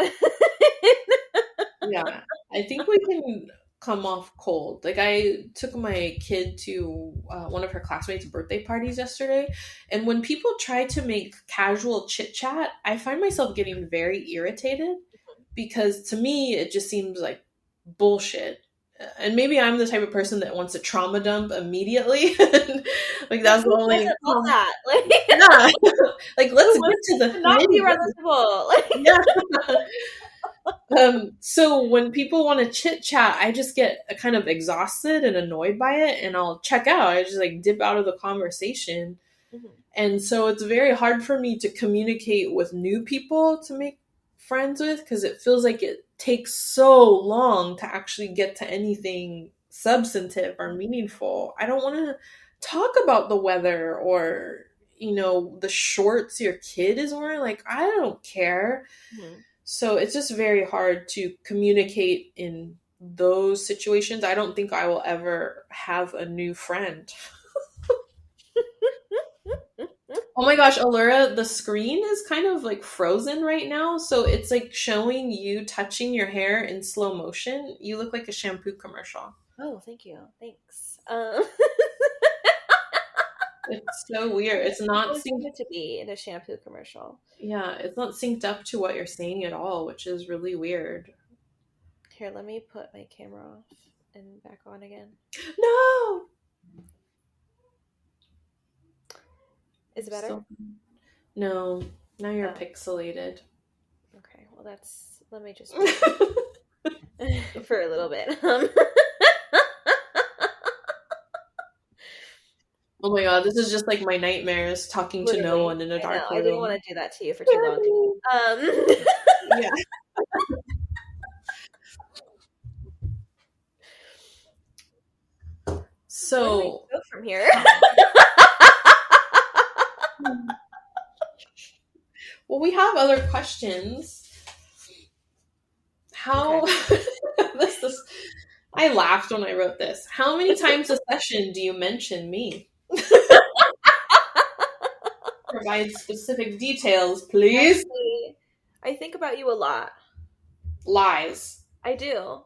Yeah. I think we can come off cold. Like I took my kid to one of her classmates' birthday parties yesterday, and when people try to make casual chit chat, I find myself getting very irritated because to me it just seems like bullshit. And maybe I'm the type of person that wants a trauma dump immediately. Like that's the Who only doesn't love that? Like, yeah. Like let's who get wants to the to not be nitty-gritty. relatable? Like, Yeah. So when people want to chit chat, I just get kind of exhausted and annoyed by it, and I'll check out. I just like dip out of the conversation. mhm. And so it's very hard for me to communicate with new people to make friends with because it feels like it takes so long to actually get to anything substantive or meaningful. I don't want to talk about the weather or, the shorts your kid is wearing. Like, I don't care. Mhm. So it's just very hard to communicate in those situations. I don't think I will ever have a new friend. Oh my gosh, Allura, the screen is kind of like frozen right now. So it's like showing you touching your hair in slow motion. You look like a shampoo commercial. Oh, thank you. Thanks. It's so weird. It's I not always synced. wanted to be in a shampoo commercial. Yeah, it's not synced up to what you're saying at all, which is really weird. Here, let me put my camera off and back on again. No! Is it better? No, now you're Oh. pixelated. Okay, well that's, let me just for a little bit. Oh my god, this is just like my nightmares talking to no Literally, one in a I dark know. I room. didn't want to do that to you for too long. Yeah. Where do we So, go from here? well, we have other questions. How this is, I laughed when I wrote this. How many times a session do you mention me? Provide specific details, please. Actually, I think about you a lot. Lies. I do.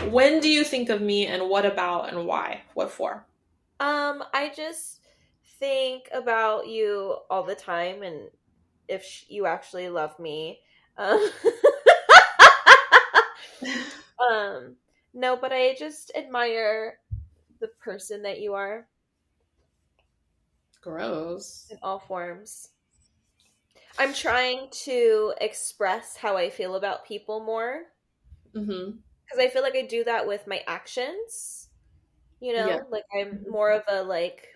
When do you think of me and what about and why? What for? I just think about you all the time, and if you actually love me. No, but I just admire the person that you are Gross. in all forms. I'm trying to express how I feel about people more Mm-hmm. because I feel like I do that with my actions. Yeah. Like I'm more of a like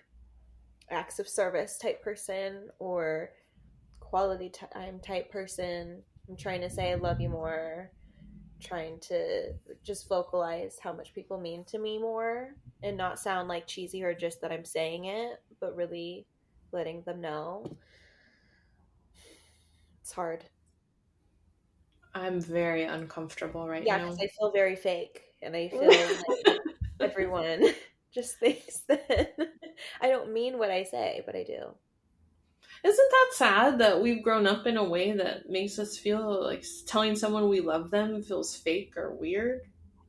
acts of service type person or quality time type person. I'm trying to say I love you more, trying to just vocalize how much people mean to me more and not sound like cheesy or just that I'm saying it, but really letting them know. It's hard. I'm very uncomfortable right Yeah, now. because I feel very fake and I feel like everyone just thinks that I don't mean what I say, but I do. Isn't that sad that we've grown up in a way that makes us feel like telling someone we love them feels fake or weird?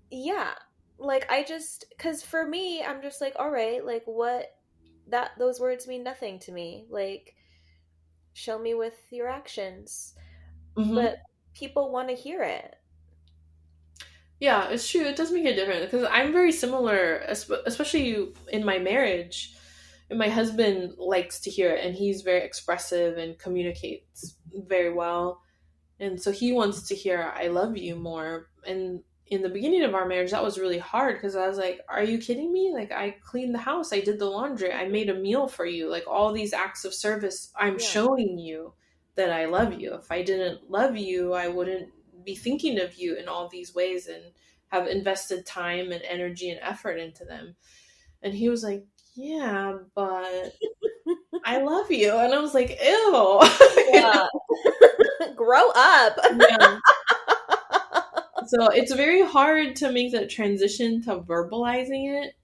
Yeah. Like I just cuz for me I'm just like all right, like what that those words mean nothing to me. Like show me with your actions. Mm-hmm. But people want to hear it. Yeah, it's true. It does make a difference because I'm very similar, especially in my marriage. And my husband likes to hear it, and he's very expressive and communicates very well. And so he wants to hear "I love you" more. And in the beginning of our marriage, that was really hard because I was like, "Are you kidding me? Like, I cleaned the house, I did the laundry, I made a meal for you. Like, all these acts of service, I'm Yeah. showing you that I love you. If I didn't love you, I wouldn't be thinking of you in all these ways and have invested time and energy and effort into them." And he was like, yeah, but I love you. And I was like, ew. Yeah. Grow up. Yeah. So it's very hard to make that transition to verbalizing it.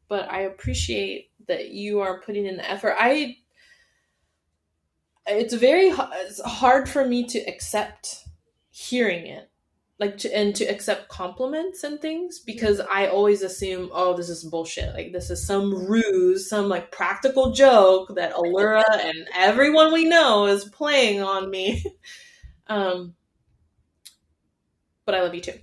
But I appreciate that you are putting in the effort. It's hard for me to accept hearing it, like and to accept compliments and things, because I always assume, oh, this is bullshit, like this is some ruse, some like practical joke that Allura and everyone we know is playing on me. But I love you too.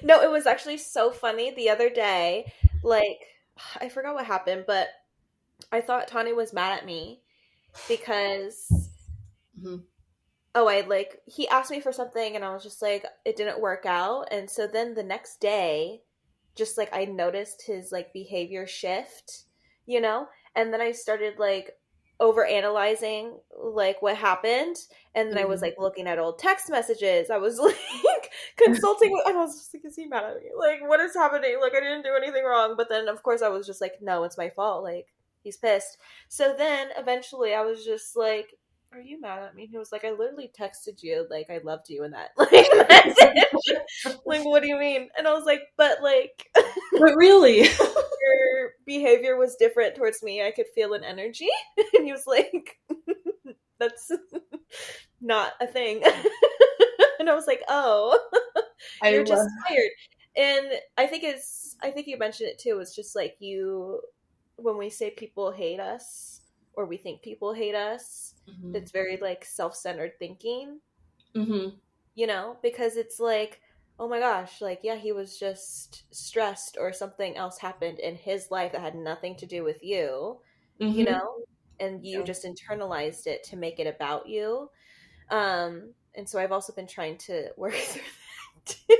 No, it was actually so funny the other day. Like, I forgot what happened, but I thought Tani was mad at me because, Mhm. oh, he asked me for something and I was just like, it didn't work out. And so then the next day, just like I noticed his like behavior shift, you know? And then I started like over analyzing like what happened. And then I was Mhm. like looking at old text messages. I was like consulting and I was just like, is he mad at me? Like, what is happening? Like, I didn't do anything wrong. But then of course I was just like, no, it's my fault. Like, he's pissed. So then eventually I was just like, are you mad at me? He was like, I literally texted you like I loved you in that like message. Like, what do you mean? And I was like, but like But really, your behavior was different towards me. I could feel an energy. And he was like, that's not a thing. And I was like, oh, I you're just love. tired. And I think you mentioned it too. It's just like when we say people hate us or we think people hate us, Mhm. it's very like self-centered thinking, Mhm. because it's like, oh my gosh, like, yeah, he was just stressed or something else happened in his life that had nothing to do with you, you Mhm. know, and you Yeah. just internalized it to make it about you. And so I've also been trying to work through that too.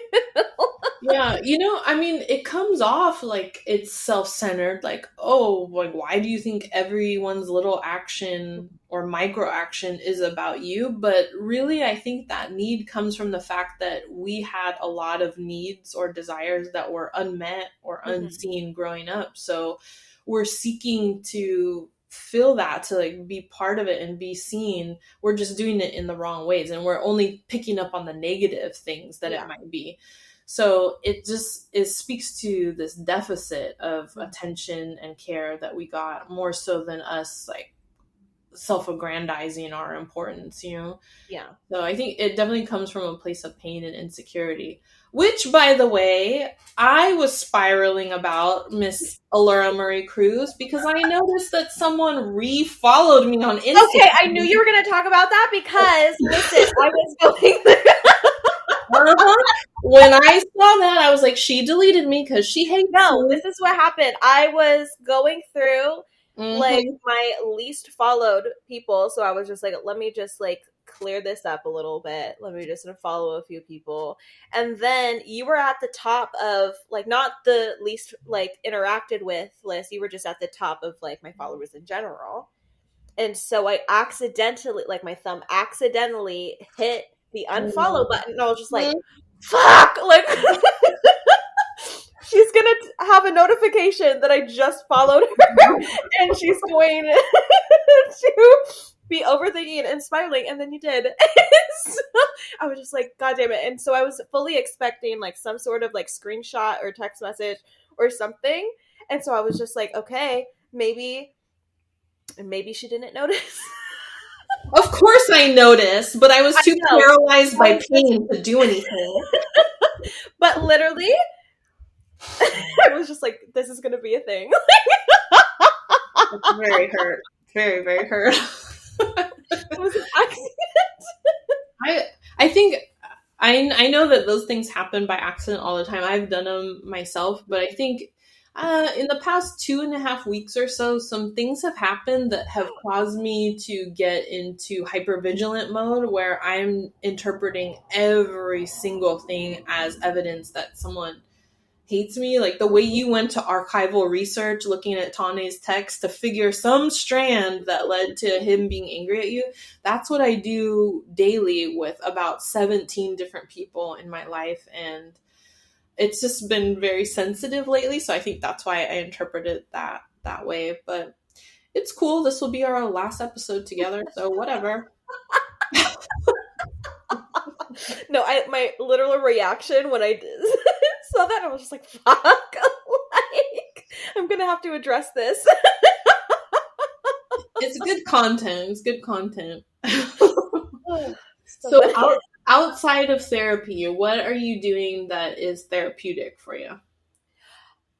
Yeah, I mean, it comes off like it's self-centered, like, oh, like, why do you think everyone's little action or micro action is about you? But really, I think that need comes from the fact that we had a lot of needs or desires that were unmet or Mhm. unseen growing up. So we're seeking to fill that, to like be part of it and be seen. We're just doing it in the wrong ways, and we're only picking up on the negative things that it Yeah. might be. So it speaks to this deficit of Mhm. attention and care that we got, more so than us like self-aggrandizing our importance. Yeah. So I think it definitely comes from a place of pain and insecurity, which, by the way, I was spiraling about, Miss Allura Marie Cruz, because I noticed that someone re-followed me on Okay, I knew Instagram. you were going to talk about that because, listen, I was going through. Uh-huh. When I saw that, I was like, she deleted me because she hates No, me. this is what happened. I was going through like Mm-hmm. my least followed people, so I was just like, let me just like clear this up a little bit. Let me just follow a few people. And then you were at the top of like not the least like interacted with list. You were just at the top of like my followers in general. And so I accidentally, like my thumb accidentally hit the unfollow button. And I was just like, fuck! Like, she's gonna have a notification that I just followed her, and she's going to be overthinking and spiraling. And then you did. So I was just like, God damn it! And so I was fully expecting like some sort of like screenshot or text message or something. And so I was just like, okay, maybe she didn't notice. Of course I noticed, but I was I too know. paralyzed I by was just, pain to do anything. but literally, I was just like, this is gonna be a thing. It's very hurt. Very, very hurt. It was an accident. I I think I know that those things happen by accident all the time. I've done them myself, but I think in the past 2.5 weeks or so, some things have happened that have caused me to get into hypervigilant mode, where I'm interpreting every single thing as evidence that someone hates me. Like the way you went to archival research looking at Tane's text to figure some strand that led to him being angry at you. That's what I do daily with about 17 different people in my life. And it's just been very sensitive lately, so I think that's why I interpreted that way. But it's cool. This will be our last episode together, so whatever. No, my literal reaction when I saw that, I was just like, fuck. Like, I'm gonna have to address this. It's good content. It's good content. So So outside of therapy, what are you doing that is therapeutic for you?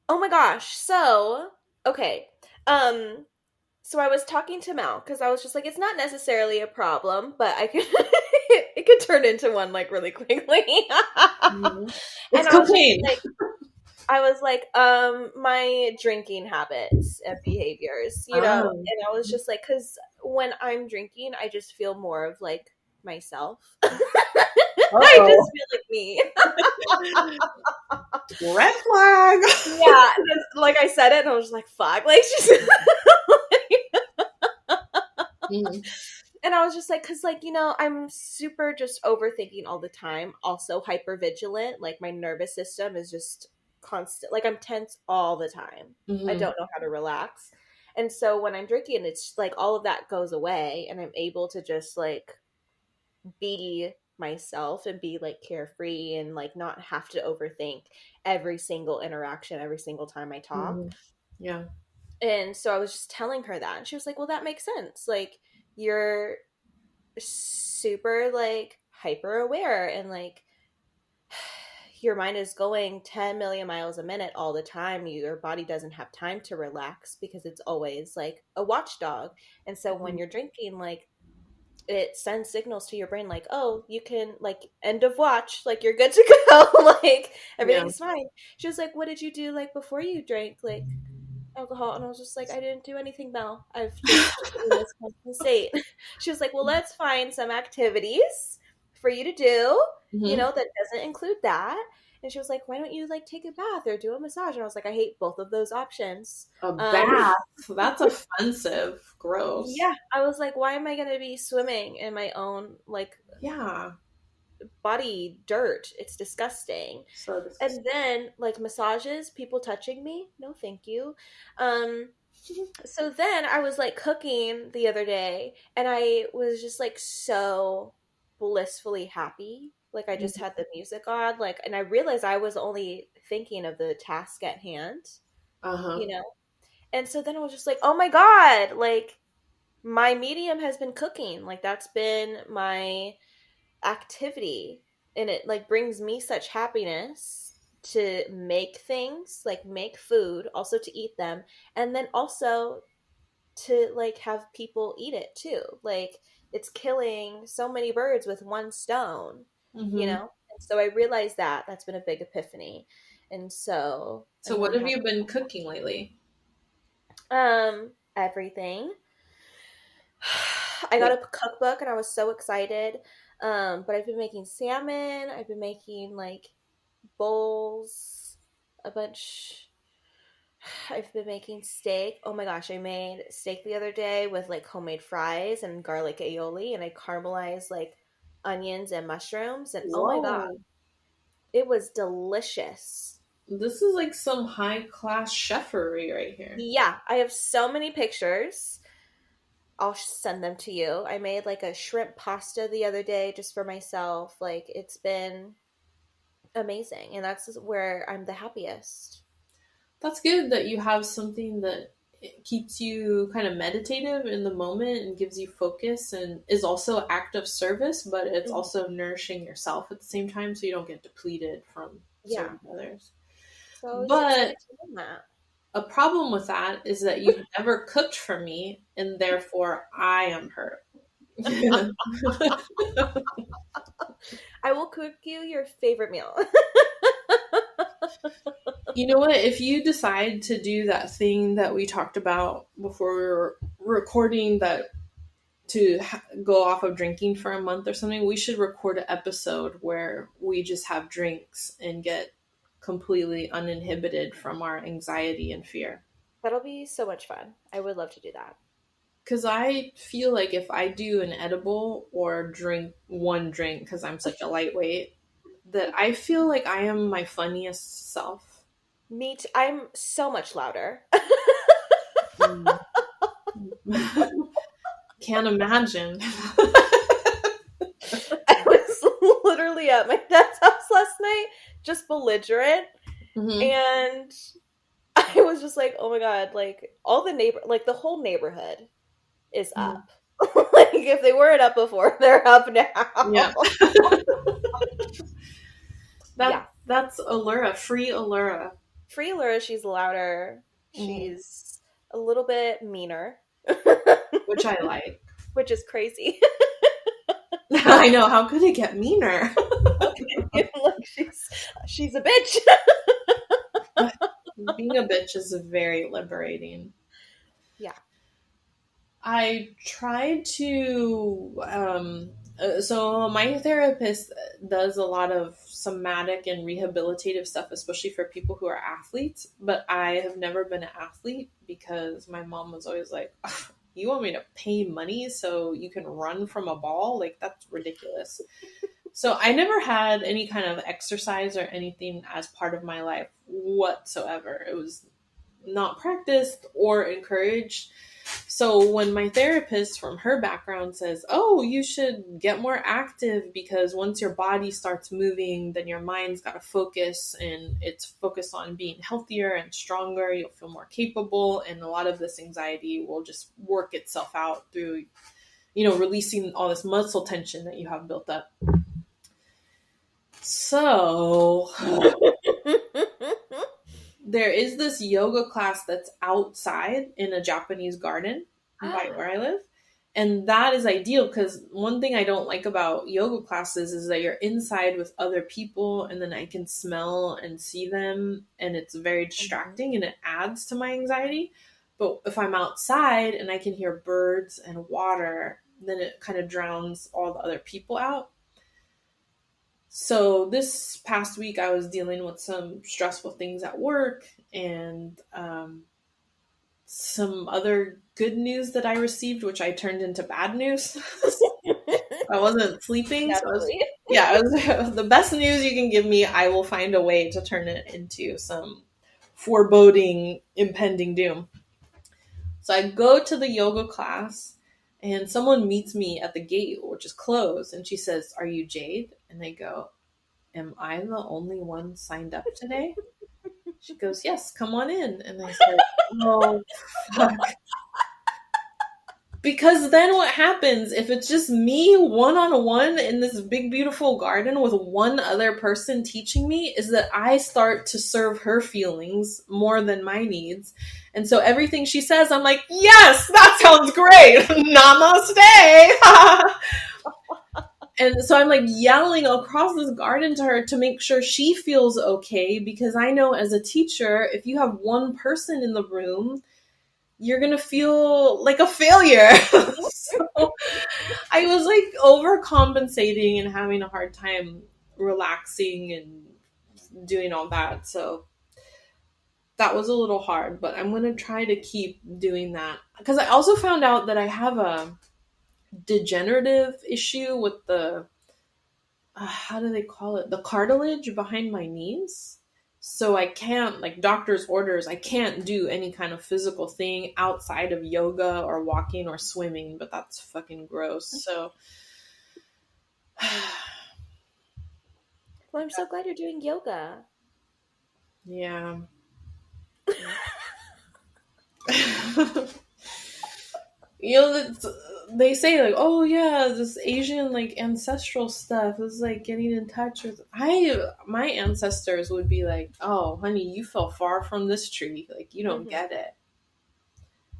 oh my gosh. So, okay. So I was talking to Mal because I was just like, it's not necessarily a problem, but I could it could turn into one like really quickly. Mm-hmm. It's And cocaine. I was like, my drinking habits and behaviors, you know, Oh. and I was just like, because when I'm drinking, I just feel more of like myself. I just feel like me. Red flag. Yeah, like I said it, and I was like, fuck, like she's. Mhm. And I was just like, because, like, you know, I'm super just overthinking all the time. Also hyper vigilant. Like, my nervous system is just constant. Like, I'm tense all the time. I Mhm. don't know how to relax. And so when I'm drinking, it's like all of that goes away, and I'm able to just, like, be myself and be, like, carefree and, like, not have to overthink every single interaction, every single time I talk. Mhm. Yeah. And so I was just telling her that. And she was like, well, that makes sense. Like, you're super, like, hyper aware and, like, your mind is going 10 million miles a minute all the time. Your body doesn't have time to relax because it's always, like, a watchdog. And so when you're drinking, like, it sends signals to your brain like, oh, you can, like, end of watch, like, you're good to go. Like, everything's fine. She was like, what did you do, like, before you drank, like, alcohol? And I was just like, I didn't do anything, Mel. I've just been in this constant state. She was like, well, let's find some activities for you to do, you Mhm. know, that doesn't include that. And she was like, why don't you, like, take a bath or do a massage? And I was like, I hate both of those options. A bath. That's offensive. Gross. Yeah, I was like, why am I going to be swimming in my own, like, Yeah. body dirt? It's disgusting. So And then, like, massages, people touching me, no thank you. So then I was, like, cooking the other day, and I was just, like, so blissfully happy. Like, I just had the music on, like, and I realized I was only thinking of the task at hand, Uh-huh. you know. And so then I was just like, oh my god, like, my medium has been cooking. Like, that's been my activity, and it, like, brings me such happiness to make things, like, make food, also to eat them, and then also to, like, have people eat it too. Like, it's killing so many birds with one stone, you Mhm. know. And so I realized that that's been a big epiphany. And so So I'm what really have happy. you been cooking lately? Everything. I got a cookbook and I was so excited. But I've been making salmon. I've been making, like, bowls, a bunch. I've been making steak. Oh my gosh, I made steak the other day with, like, homemade fries and garlic aioli, and I caramelized, like, onions and mushrooms, and oh my god, Whoa. it was delicious. This is like some high class chefery right here. Yeah, I have so many pictures. I'll send them to you. I made, like, a shrimp pasta the other day just for myself. Like, it's been amazing, and that's where I'm the happiest. That's good that you have something that keeps you kind of meditative in the moment and gives you focus and is also act of service, but it's also nourishing yourself at the same time so you don't get depleted from Yeah. serving others. So I was But excited to do that. a problem with that is that you've never cooked for me, and therefore I am hurt. I will cook you your favorite meal. You know what? If you decide to do that thing that we talked about before we were recording, that to go off of drinking for a month or something, we should record an episode where we just have drinks and get completely uninhibited from our anxiety and fear. That'll be so much fun. I would love to do that. Because I feel like if I do an edible or drink one drink, because I'm such a lightweight, that I feel like I am my funniest self. I'm so much louder. Mm. Can't imagine. I was literally at my dad's house last night, just belligerent, Mhm. and I was just like, oh my god, like all the like the whole neighborhood is Mhm. up. Like if they weren't up before, they're up Yeah. now. Yeah. That's Allura, free Allura. Free Allura, she's louder. Mhm. She's a little bit meaner, Which I like. which is crazy. I know, how could it get meaner? Okay, like she's a bitch. Being a bitch is very liberating. Yeah. I tried to, so my therapist does a lot of somatic and rehabilitative stuff, especially for people who are athletes. But I have never been an athlete because my mom was always like, you want me to pay money so you can run from a ball? Like, that's ridiculous. So I never had any kind of exercise or anything as part of my life whatsoever. It was not practiced or encouraged. So when my therapist from her background says, "Oh, you should get more active because once your body starts moving, then your mind's got to focus and it's focused on being healthier and stronger, you'll feel more capable and a lot of this anxiety will just work itself out through releasing all this muscle tension that you have built up." So there is this yoga class that's outside in a Japanese garden by where I live. And that is ideal because one thing I don't like about yoga classes is that you're inside with other people and then I can smell and see them and it's very distracting and it adds to my anxiety. But if I'm outside and I can hear birds and water, then it kind of drowns all the other people out. So this past week, I was dealing with some stressful things at work and some other good news that I received, which I turned into bad news. I wasn't sleeping. So it was the best news you can give me. I will find a way to turn it into some foreboding, impending doom. So I go to the yoga class and someone meets me at the gate, which is closed. And she says, "Are you Jade?" And I go, "Am I the only one signed up today?" She goes, "Yes, come on in." And I said, "Oh, fuck." Because then what happens if it's just me one-on-one in this big, beautiful garden with one other person teaching me is that I start to serve her feelings more than my needs. And so everything she says, I'm like, "Yes, that sounds great. Namaste." And so I'm like yelling across this garden to her to make sure she feels okay because I know as a teacher, if you have one person in the room, you're going to feel like a failure. So I was like overcompensating and having a hard time relaxing and doing all that. So that was a little hard, but I'm going to try to keep doing that. Because I also found out that I have a degenerative issue with the how do they call it? The cartilage behind my knees. So I can't, like doctor's orders, I can't do any kind of physical thing outside of yoga or walking or swimming, but that's fucking gross. So Well, I'm so glad you're doing yoga. yeah. They say like, "Oh yeah, this Asian like ancestral stuff is like getting in touch with." My ancestors would be like, "Oh honey, you fell far from this tree, like you don't get it."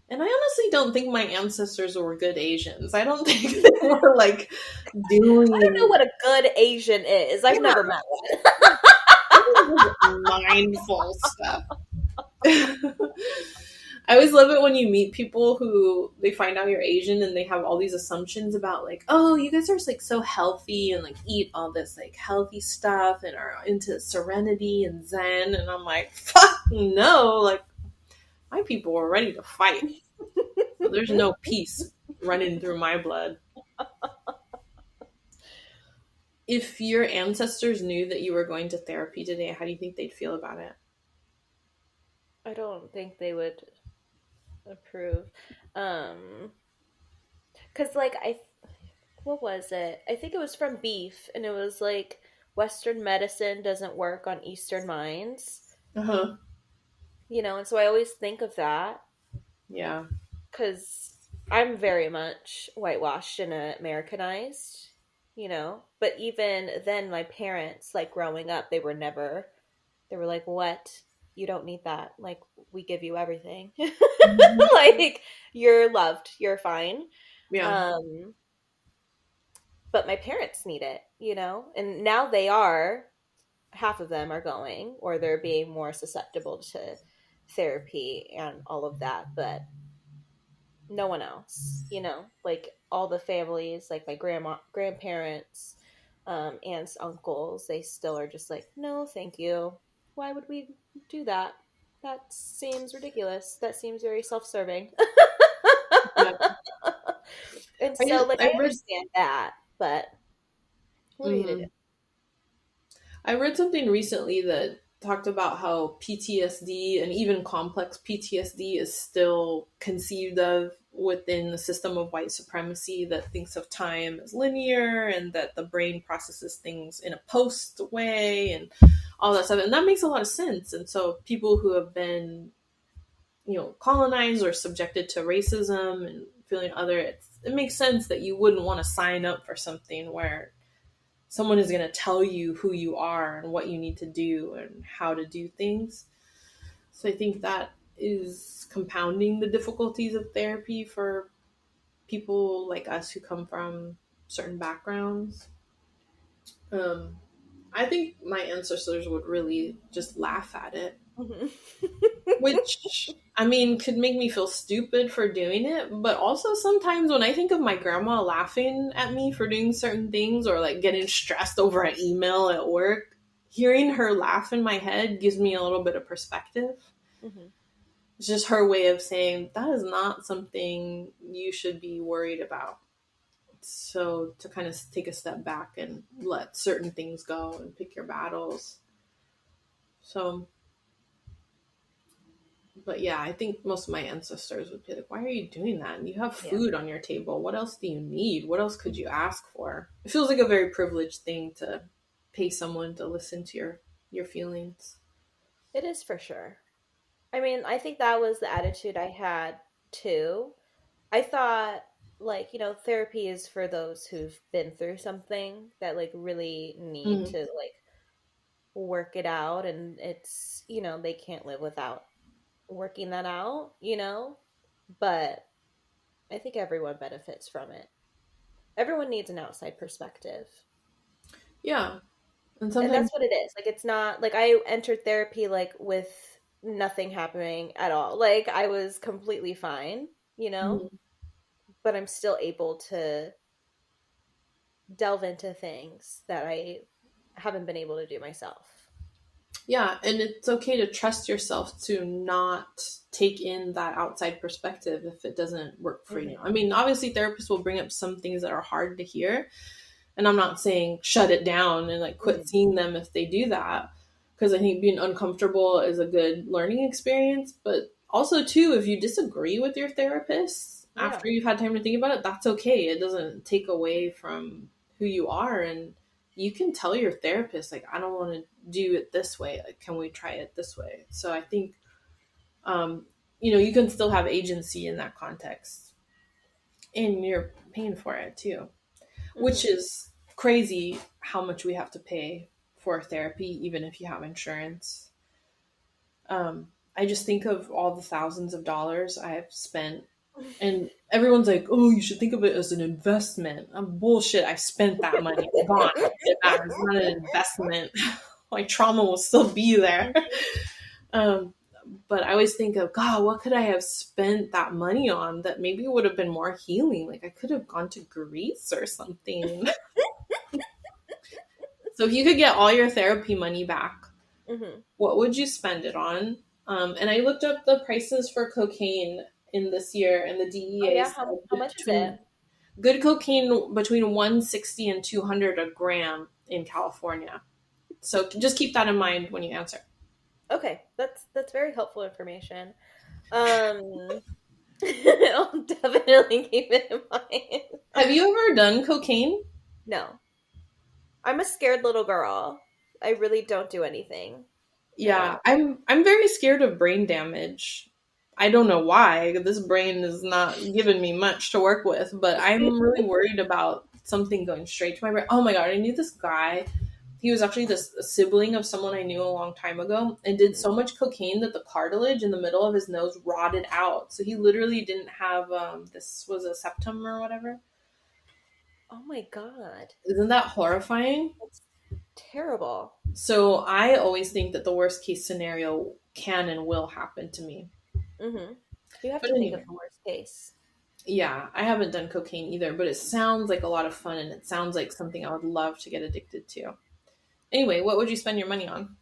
And I honestly don't think my ancestors were good Asians. I don't think they were like doing. I don't know what a good Asian is. I've never met one. Mindful stuff. I always love it when you meet people who they find out you're Asian and they have all these assumptions about like, "Oh, you guys are like so healthy and like eat all this like healthy stuff and are into serenity and Zen." And I'm like, "Fuck no!" Like my people were ready to fight. So there's no peace running through my blood. if your ancestors knew that you were going to therapy today, how do you think they'd feel about it? I don't think they would approve. Um, cause like what was it? I think it was from Beef, and it was like Western medicine doesn't work on Eastern minds, Uh-huh. and so I always think of that Yeah. because I'm very much whitewashed and Americanized, But even then, my parents, like growing up, they were like, what? You don't need that. Like, we give you everything. Mhm. Like, you're loved, you're fine. Yeah. Um, but my parents need it. And now they are, half of them are going, or they're being more susceptible to therapy and all of that. But no one else. Like all the families, like my grandparents, aunts, uncles, they still are just like, no, thank you. Why would we do that? That seems ridiculous. That seems very self-serving. Yeah. And so, like, I I read understand that, but what are you gonna do? mhm. I read something recently that talked about how PTSD and even complex PTSD is still conceived of within the system of white supremacy that thinks of time as linear and that the brain processes things in a post way and all that stuff. And that makes a lot of sense. And so people who have been, colonized or subjected to racism and feeling other, it makes sense that you wouldn't want to sign up for something where someone is going to tell you who you are and what you need to do and how to do things. So I think that is compounding the difficulties of therapy for people like us who come from certain backgrounds. Um, I think my ancestors would really just laugh at it, Mhm. which I mean could make me feel stupid for doing it, but also sometimes when I think of my grandma laughing at me for doing certain things or like getting stressed over an email at work, hearing her laugh in my head gives me a little bit of perspective. Mhm. It's just her way of saying that is not something you should be worried about. So to kind of take a step back and let certain things go and pick your battles. So but yeah, I think most of my ancestors would be like, why are you doing that? You have Yeah. food on your table. What else do you need? What else could you ask for? It feels like a very privileged thing to pay someone to listen to your feelings. It is for sure. I mean, I think that was the attitude I had too. I thought, like, therapy is for those who've been through something that, like, really need Mm-hmm. to, like, work it out, and they can't live without working that out. But I think everyone benefits from it. Everyone needs an outside perspective. Yeah. And And sometimes that's what it is. Like, it's not like I entered therapy, like, with nothing happening at all. Like, I was completely fine, mhm. but I'm still able to delve into things that I haven't been able to do myself. Yeah, and it's okay to trust yourself to not take in that outside perspective if it doesn't work for you. I Hmm. mean, obviously therapists will bring up some things that are hard to hear, and I'm not saying shut it down and like quit Hmm. seeing them if they do that, because I think being uncomfortable is a good learning experience. But also, too, if you disagree with your therapist Yeah. after you've had time to think about it, that's okay. It doesn't take away from who you are. And you can tell your therapist, like, I don't want to do it this way. Like, can we try it this way? So I think, um, you can still have agency in that context. And you're paying for it, too, which Hmm. is crazy how much we have to pay for therapy, even if you have insurance. I just think of all the thousands of dollars I've spent, and everyone's like, "Oh, you should think of it as an investment." I'm bullshit. I spent that money. It's gone. It's not an investment. My trauma will still be there. Um, but I always think of, God, what could I have spent that money on that maybe would have been more healing? Like I could have gone to Greece or something. So if you could get all your therapy money back, Hmm. what would you spend it on? And I looked up the prices for cocaine in this year, and the Oh DEA yeah, said how much is between it? good cocaine between 160 and 200 a gram in California. So just keep that in mind when you answer. Okay, that's very helpful information. I'll definitely keep it in mind. Have you ever done cocaine? No. I'm a scared little girl. I really don't do anything. Yeah, I'm very scared of brain damage. I don't know why. This brain is not giving me much to work with, but I'm really worried about something going straight to my brain. Oh my god, I knew this guy. He was actually this sibling of someone I knew a long time ago and did so much cocaine that the cartilage in the middle of his nose rotted out. So he literally didn't have this was a septum or whatever. Oh my god. Isn't that horrifying? That's terrible. So I always think that the worst case scenario can and will happen to me. Mm-hmm. You have But to think anyway. of the worst case. Yeah, I haven't done cocaine either, but it sounds like a lot of fun and it sounds like something I would love to get addicted to. Anyway, what would you spend your money on?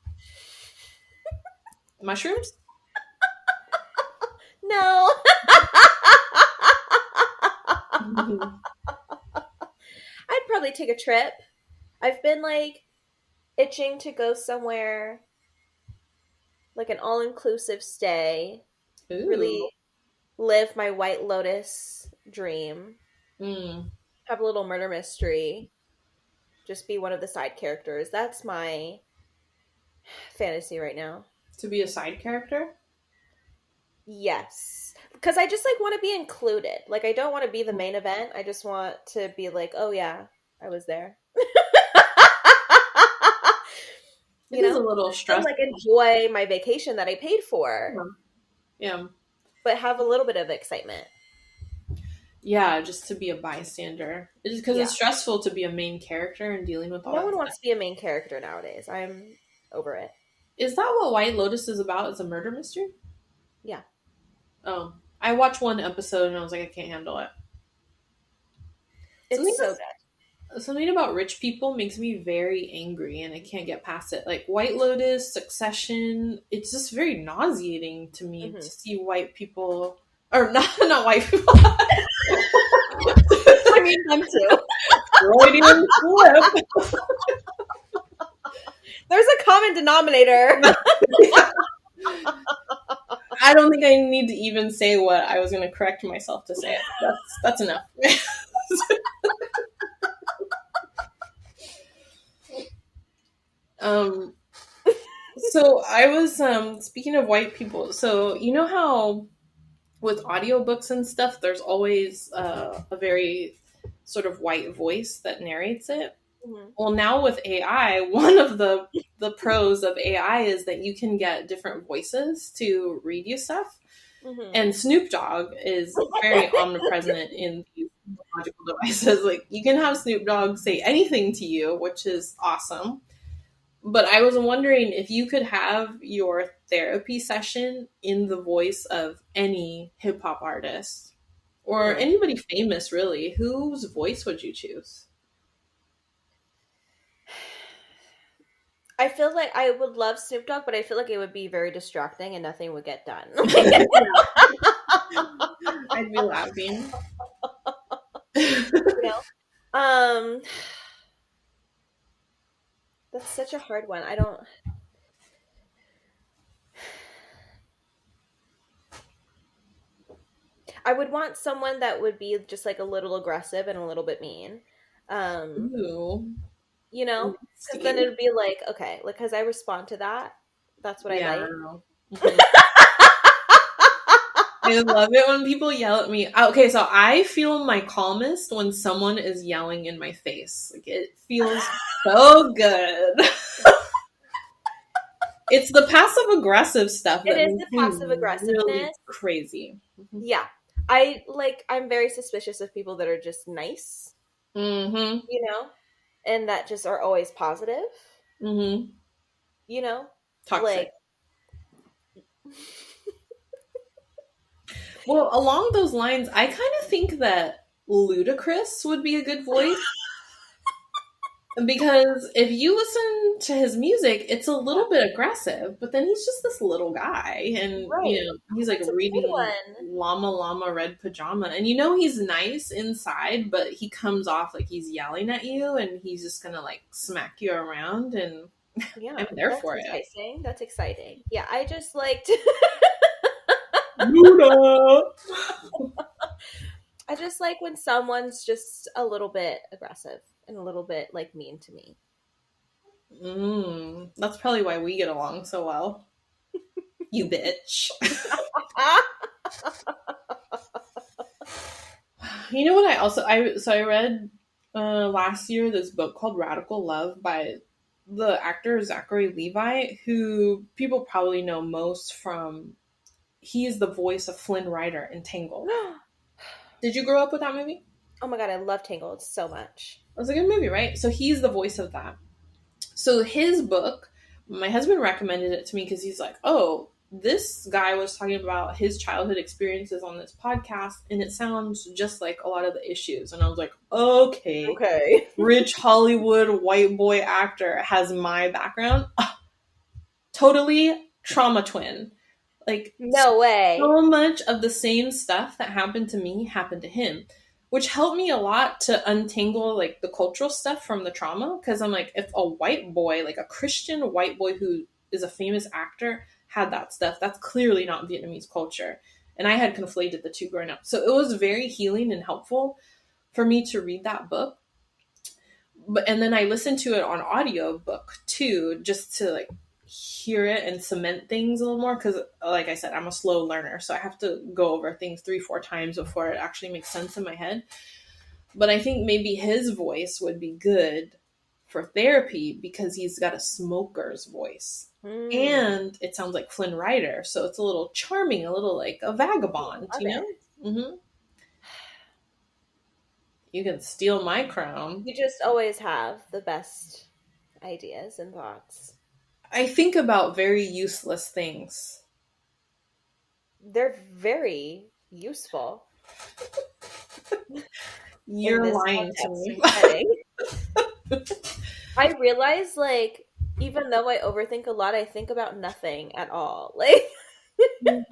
Mushrooms? No. Mhm. I'd probably take a trip. I've been like itching to go somewhere like an all-inclusive stay. Ooh. Really live my White Lotus dream. Mm. Have a little murder mystery. Just be one of the side characters. That's my fantasy right now. To be a side character? Yes. Because I just like want to be included. Like I don't want to be the main event. I just want to be like, oh yeah, I was there. It is a little Still stressful. like enjoy my vacation that I paid for, Yeah. but have a little bit of excitement. Yeah, just to be a bystander. It is because Yeah. it's stressful to be a main character and dealing with all No that one stuff. wants to be a main character nowadays. I'm over it. Is that what White Lotus is about? It's a murder mystery? Yeah. Oh. I watched one episode and I was like, I can't handle it. It's Something so that's- good. Something about rich people makes me very angry and I can't get past it. Like White Lotus, Succession, it's just very nauseating to me Mhm. to see white people, or not white people. I mean, them too. Freudian slip. There's a common denominator. I don't think I need to even say what I was going to correct myself to say it. That's enough. So I was speaking of white people. So you know how with audiobooks and stuff, there's always a very sort of white voice that narrates it. Mhm. Well, now with AI, one of the pros of AI is that you can get different voices to read you stuff. Mhm. And Snoop Dogg is very omnipresent in these technological devices. Like you can have Snoop Dogg say anything to you, which is awesome. But I was wondering if you could have your therapy session in the voice of any hip hop artist or anybody famous, really. Whose voice would you choose? I feel like I would love Snoop Dogg, but I feel like it would be very distracting and nothing would get done. I'd be laughing. You know? That's such a hard one. I would want someone that would be just like a little aggressive and a little bit mean. Ooh. You know? Because then it'd be like, okay, like, because I respond to that. That's what I like. Mhm. I love it when people yell at me. Okay, so I feel my calmest when someone is yelling in my face. Like it feels so good. It's the passive aggressive stuff. It that is makes the me passive aggressiveness. really crazy. Yeah. I'm very suspicious of people that are just nice, Mm-hmm. you know, and that just are always positive, Mm-hmm. you know? Toxic. Like, Well, along those lines, I kind of think that Ludacris would be a good voice. Because if you listen to his music, it's a little bit aggressive, but then he's just this little guy, and Right. he's like That's a good reading one. Llama Llama Red Pajama, and he's nice inside, but he comes off like he's yelling at you, and he's just gonna like smack you around, and Yeah, I'm there that's for it. enticing. That's exciting. Yeah, I just liked Luna! I just like when someone's just a little bit aggressive and a little bit like mean to me. That's probably why we get along so well. You bitch. You know what I read last year this book called Radical Love by the actor Zachary Levi, who people probably know most from he is the voice of Flynn Rider in Tangled. Did you grow up with that movie? Oh my god, I love Tangled so much. It was a good movie, right? So he's the voice of that. So his book, my husband recommended it to me because he's like, oh, this guy was talking about his childhood experiences on this podcast, and it sounds just like a lot of the issues. And I was like, okay. Rich Hollywood white boy actor has my background. Totally trauma twin. Like, no way. So much of the same stuff that happened to me happened to him, which helped me a lot to untangle like the cultural stuff from the trauma. Because I'm like, if a white boy, like a Christian white boy who is a famous actor, had that stuff, that's clearly not Vietnamese culture. And I had conflated the two growing up. So it was very healing and helpful for me to read that book. And then I listened to it on audiobook too, just to like hear it and cement things a little more, because like I said, I'm a slow learner, so I have to go over things 3-4 times before it actually makes sense in my head. But I think maybe his voice would be good for therapy because he's got a smoker's voice. And it sounds like Flynn Rider, so it's a little charming, a little like a vagabond, You can steal my crown. You just always have the best ideas and thoughts. I think about very useless things. They're very useful. You're lying to me. I realize, like, even though I overthink a lot, I think about nothing at all. Like, yeah.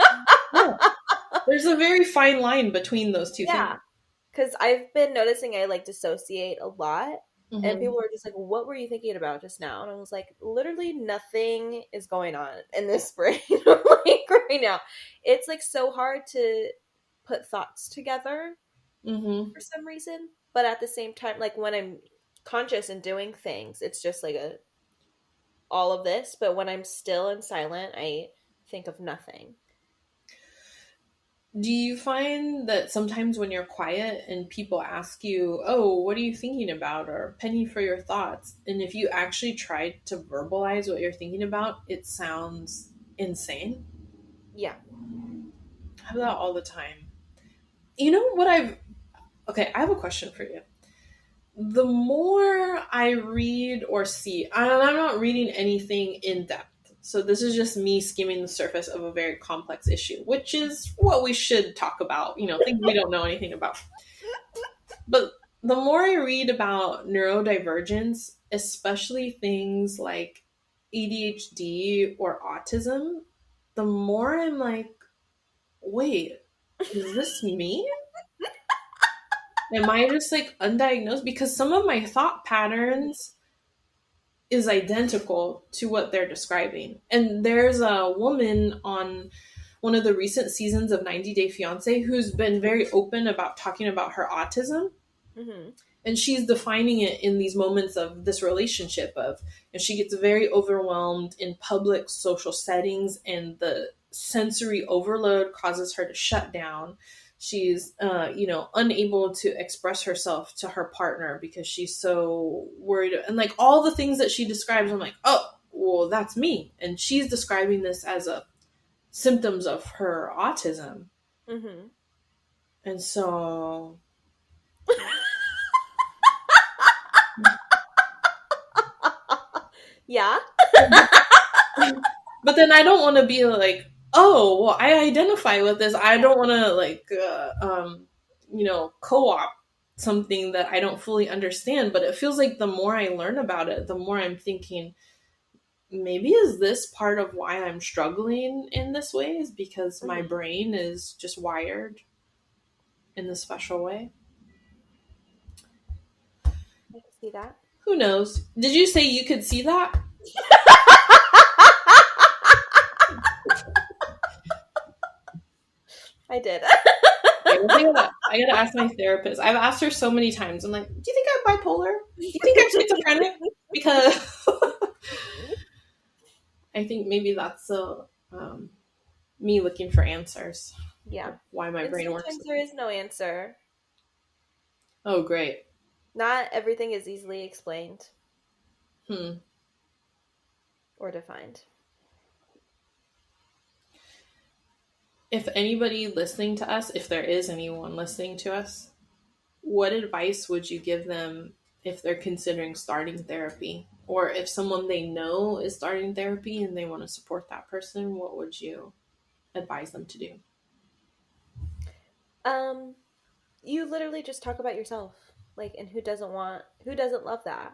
There's a very fine line between those two things. Because I've been noticing I like dissociate a lot. And people are just like, what were you thinking about just now? And I was like, literally nothing is going on in this brain like right now. It's like so hard to put thoughts together for some reason. But at the same time, like when I'm conscious and doing things, it's just like all of this. But when I'm still and silent, I think of nothing. Do you find that sometimes when you're quiet and people ask you, oh, what are you thinking about? Or penny for your thoughts. And if you actually try to verbalize what you're thinking about, it sounds insane? Yeah. I have that all the time. You know what I have a question for you. The more I read or see, and I'm not reading anything in depth, so this is just me skimming the surface of a very complex issue, which is what we should talk about, things we don't know anything about. But the more I read about neurodivergence, especially things like ADHD or autism, the more I'm like, wait, is this me? Am I just like undiagnosed? Because some of my thought patterns is identical to what they're describing. And there's a woman on one of the recent seasons of 90 Day Fiance who's been very open about talking about her autism. And she's defining it in these moments of this relationship of, she gets very overwhelmed in public social settings and the sensory overload causes her to shut down. She's, unable to express herself to her partner because she's so worried. And like all the things that she describes, I'm like, oh, well, that's me. And she's describing this as symptoms of her autism. And so... yeah. But then I don't want to be like, oh, well, I identify with this. I don't want to like, co-op something that I don't fully understand, but it feels like the more I learn about it, the more I'm thinking, maybe is this part of why I'm struggling in this way, is because my brain is just wired in this special way. I can see that. Who knows? Did you say you could see that? I did. I gotta ask my therapist. I've asked her so many times. I'm like, do you think I'm bipolar? Do you think I'm schizophrenic? Because I think maybe that's me looking for answers. Yeah. Why my brain works. Sometimes there is no answer. Oh, great. Not everything is easily explained. Or defined. If anybody listening to us, if there is anyone listening to us, what advice would you give them if they're considering starting therapy? Or if someone they know is starting therapy and they want to support that person, what would you advise them to do? You literally just talk about yourself. Like, and who doesn't love that?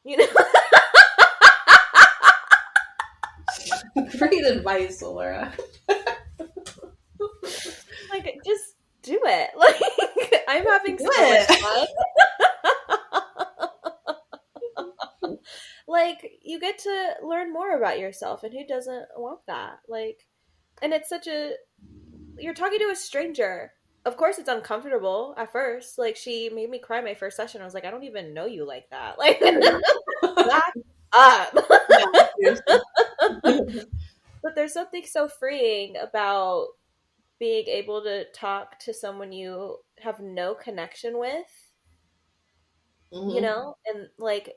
You know? Great advice, Laura. Like, just do it. Like, I'm having so much fun. Like, you get to learn more about yourself, and who doesn't want that? Like, and it's you're talking to a stranger. Of course it's uncomfortable at first. Like, she made me cry my first session. I was like, I don't even know you like that. Like, back up. But there's something so freeing about being able to talk to someone you have no connection with, you know, and like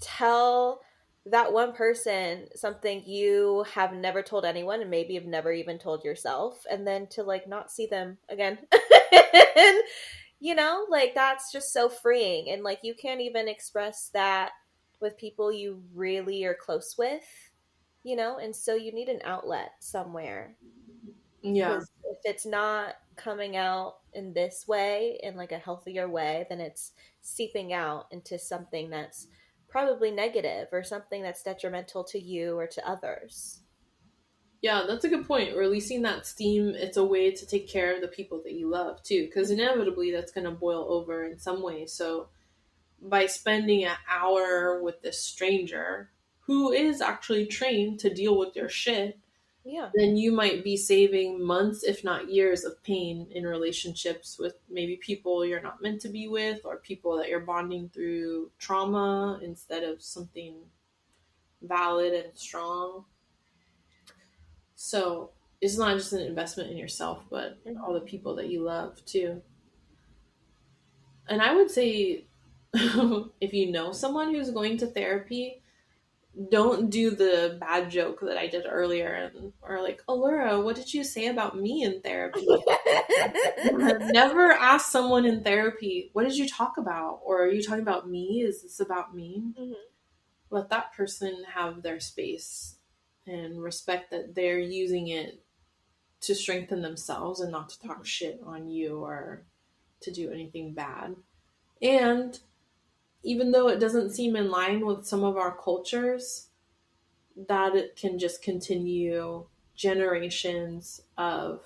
tell that one person something you have never told anyone and maybe have never even told yourself, and then to like not see them again. And, you know, like that's just so freeing. And like you can't even express that with people you really are close with, you know, and so you need an outlet somewhere. Yeah. Because if it's not coming out in this way, in like a healthier way, then it's seeping out into something that's probably negative or something that's detrimental to you or to others. Yeah, that's a good point. Releasing that steam, it's a way to take care of the people that you love too, because inevitably that's going to boil over in some way. So by spending an hour with this stranger who is actually trained to deal with your shit, Yeah. then you might be saving months, if not years, of pain in relationships with maybe people you're not meant to be with, or people that you're bonding through trauma instead of something valid and strong. So it's not just an investment in yourself, but all the people that you love too. And I would say, if you know someone who's going to therapy, don't do the bad joke that I did earlier, or like, oh, Laura, what did you say about me in therapy? Never ask someone in therapy, what did you talk about? Or are you talking about me? Is this about me? Let that person have their space and respect that they're using it to strengthen themselves and not to talk shit on you or to do anything bad. And even though it doesn't seem in line with some of our cultures, that it can just continue generations of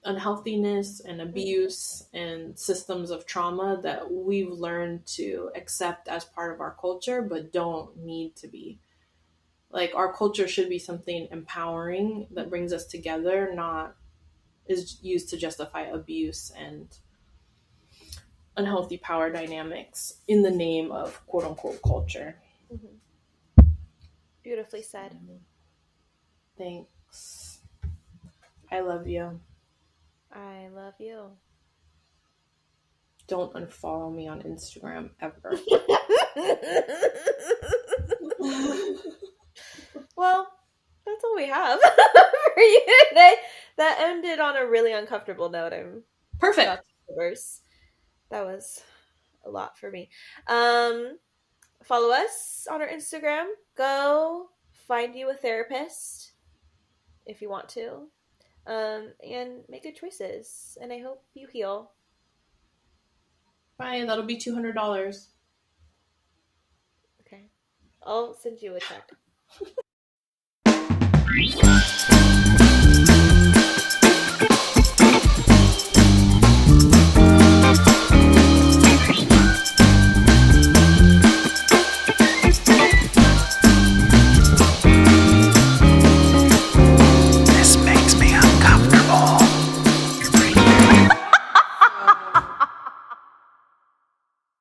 unhealthiness and abuse and systems of trauma that we've learned to accept as part of our culture, but don't need to be. Like, our culture should be something empowering that brings us together, not is used to justify abuse and unhealthy power dynamics in the name of quote unquote culture. Beautifully said. Thanks. I love you. I love you. Don't unfollow me on Instagram ever. Well, that's all we have for you today. That ended on a really uncomfortable note. I'm Perfect. That was a lot for me. Follow us on our Instagram. Go find you a therapist if you want to. and make good choices. And I hope you heal. Fine, that'll be $200. Okay. I'll send you a check.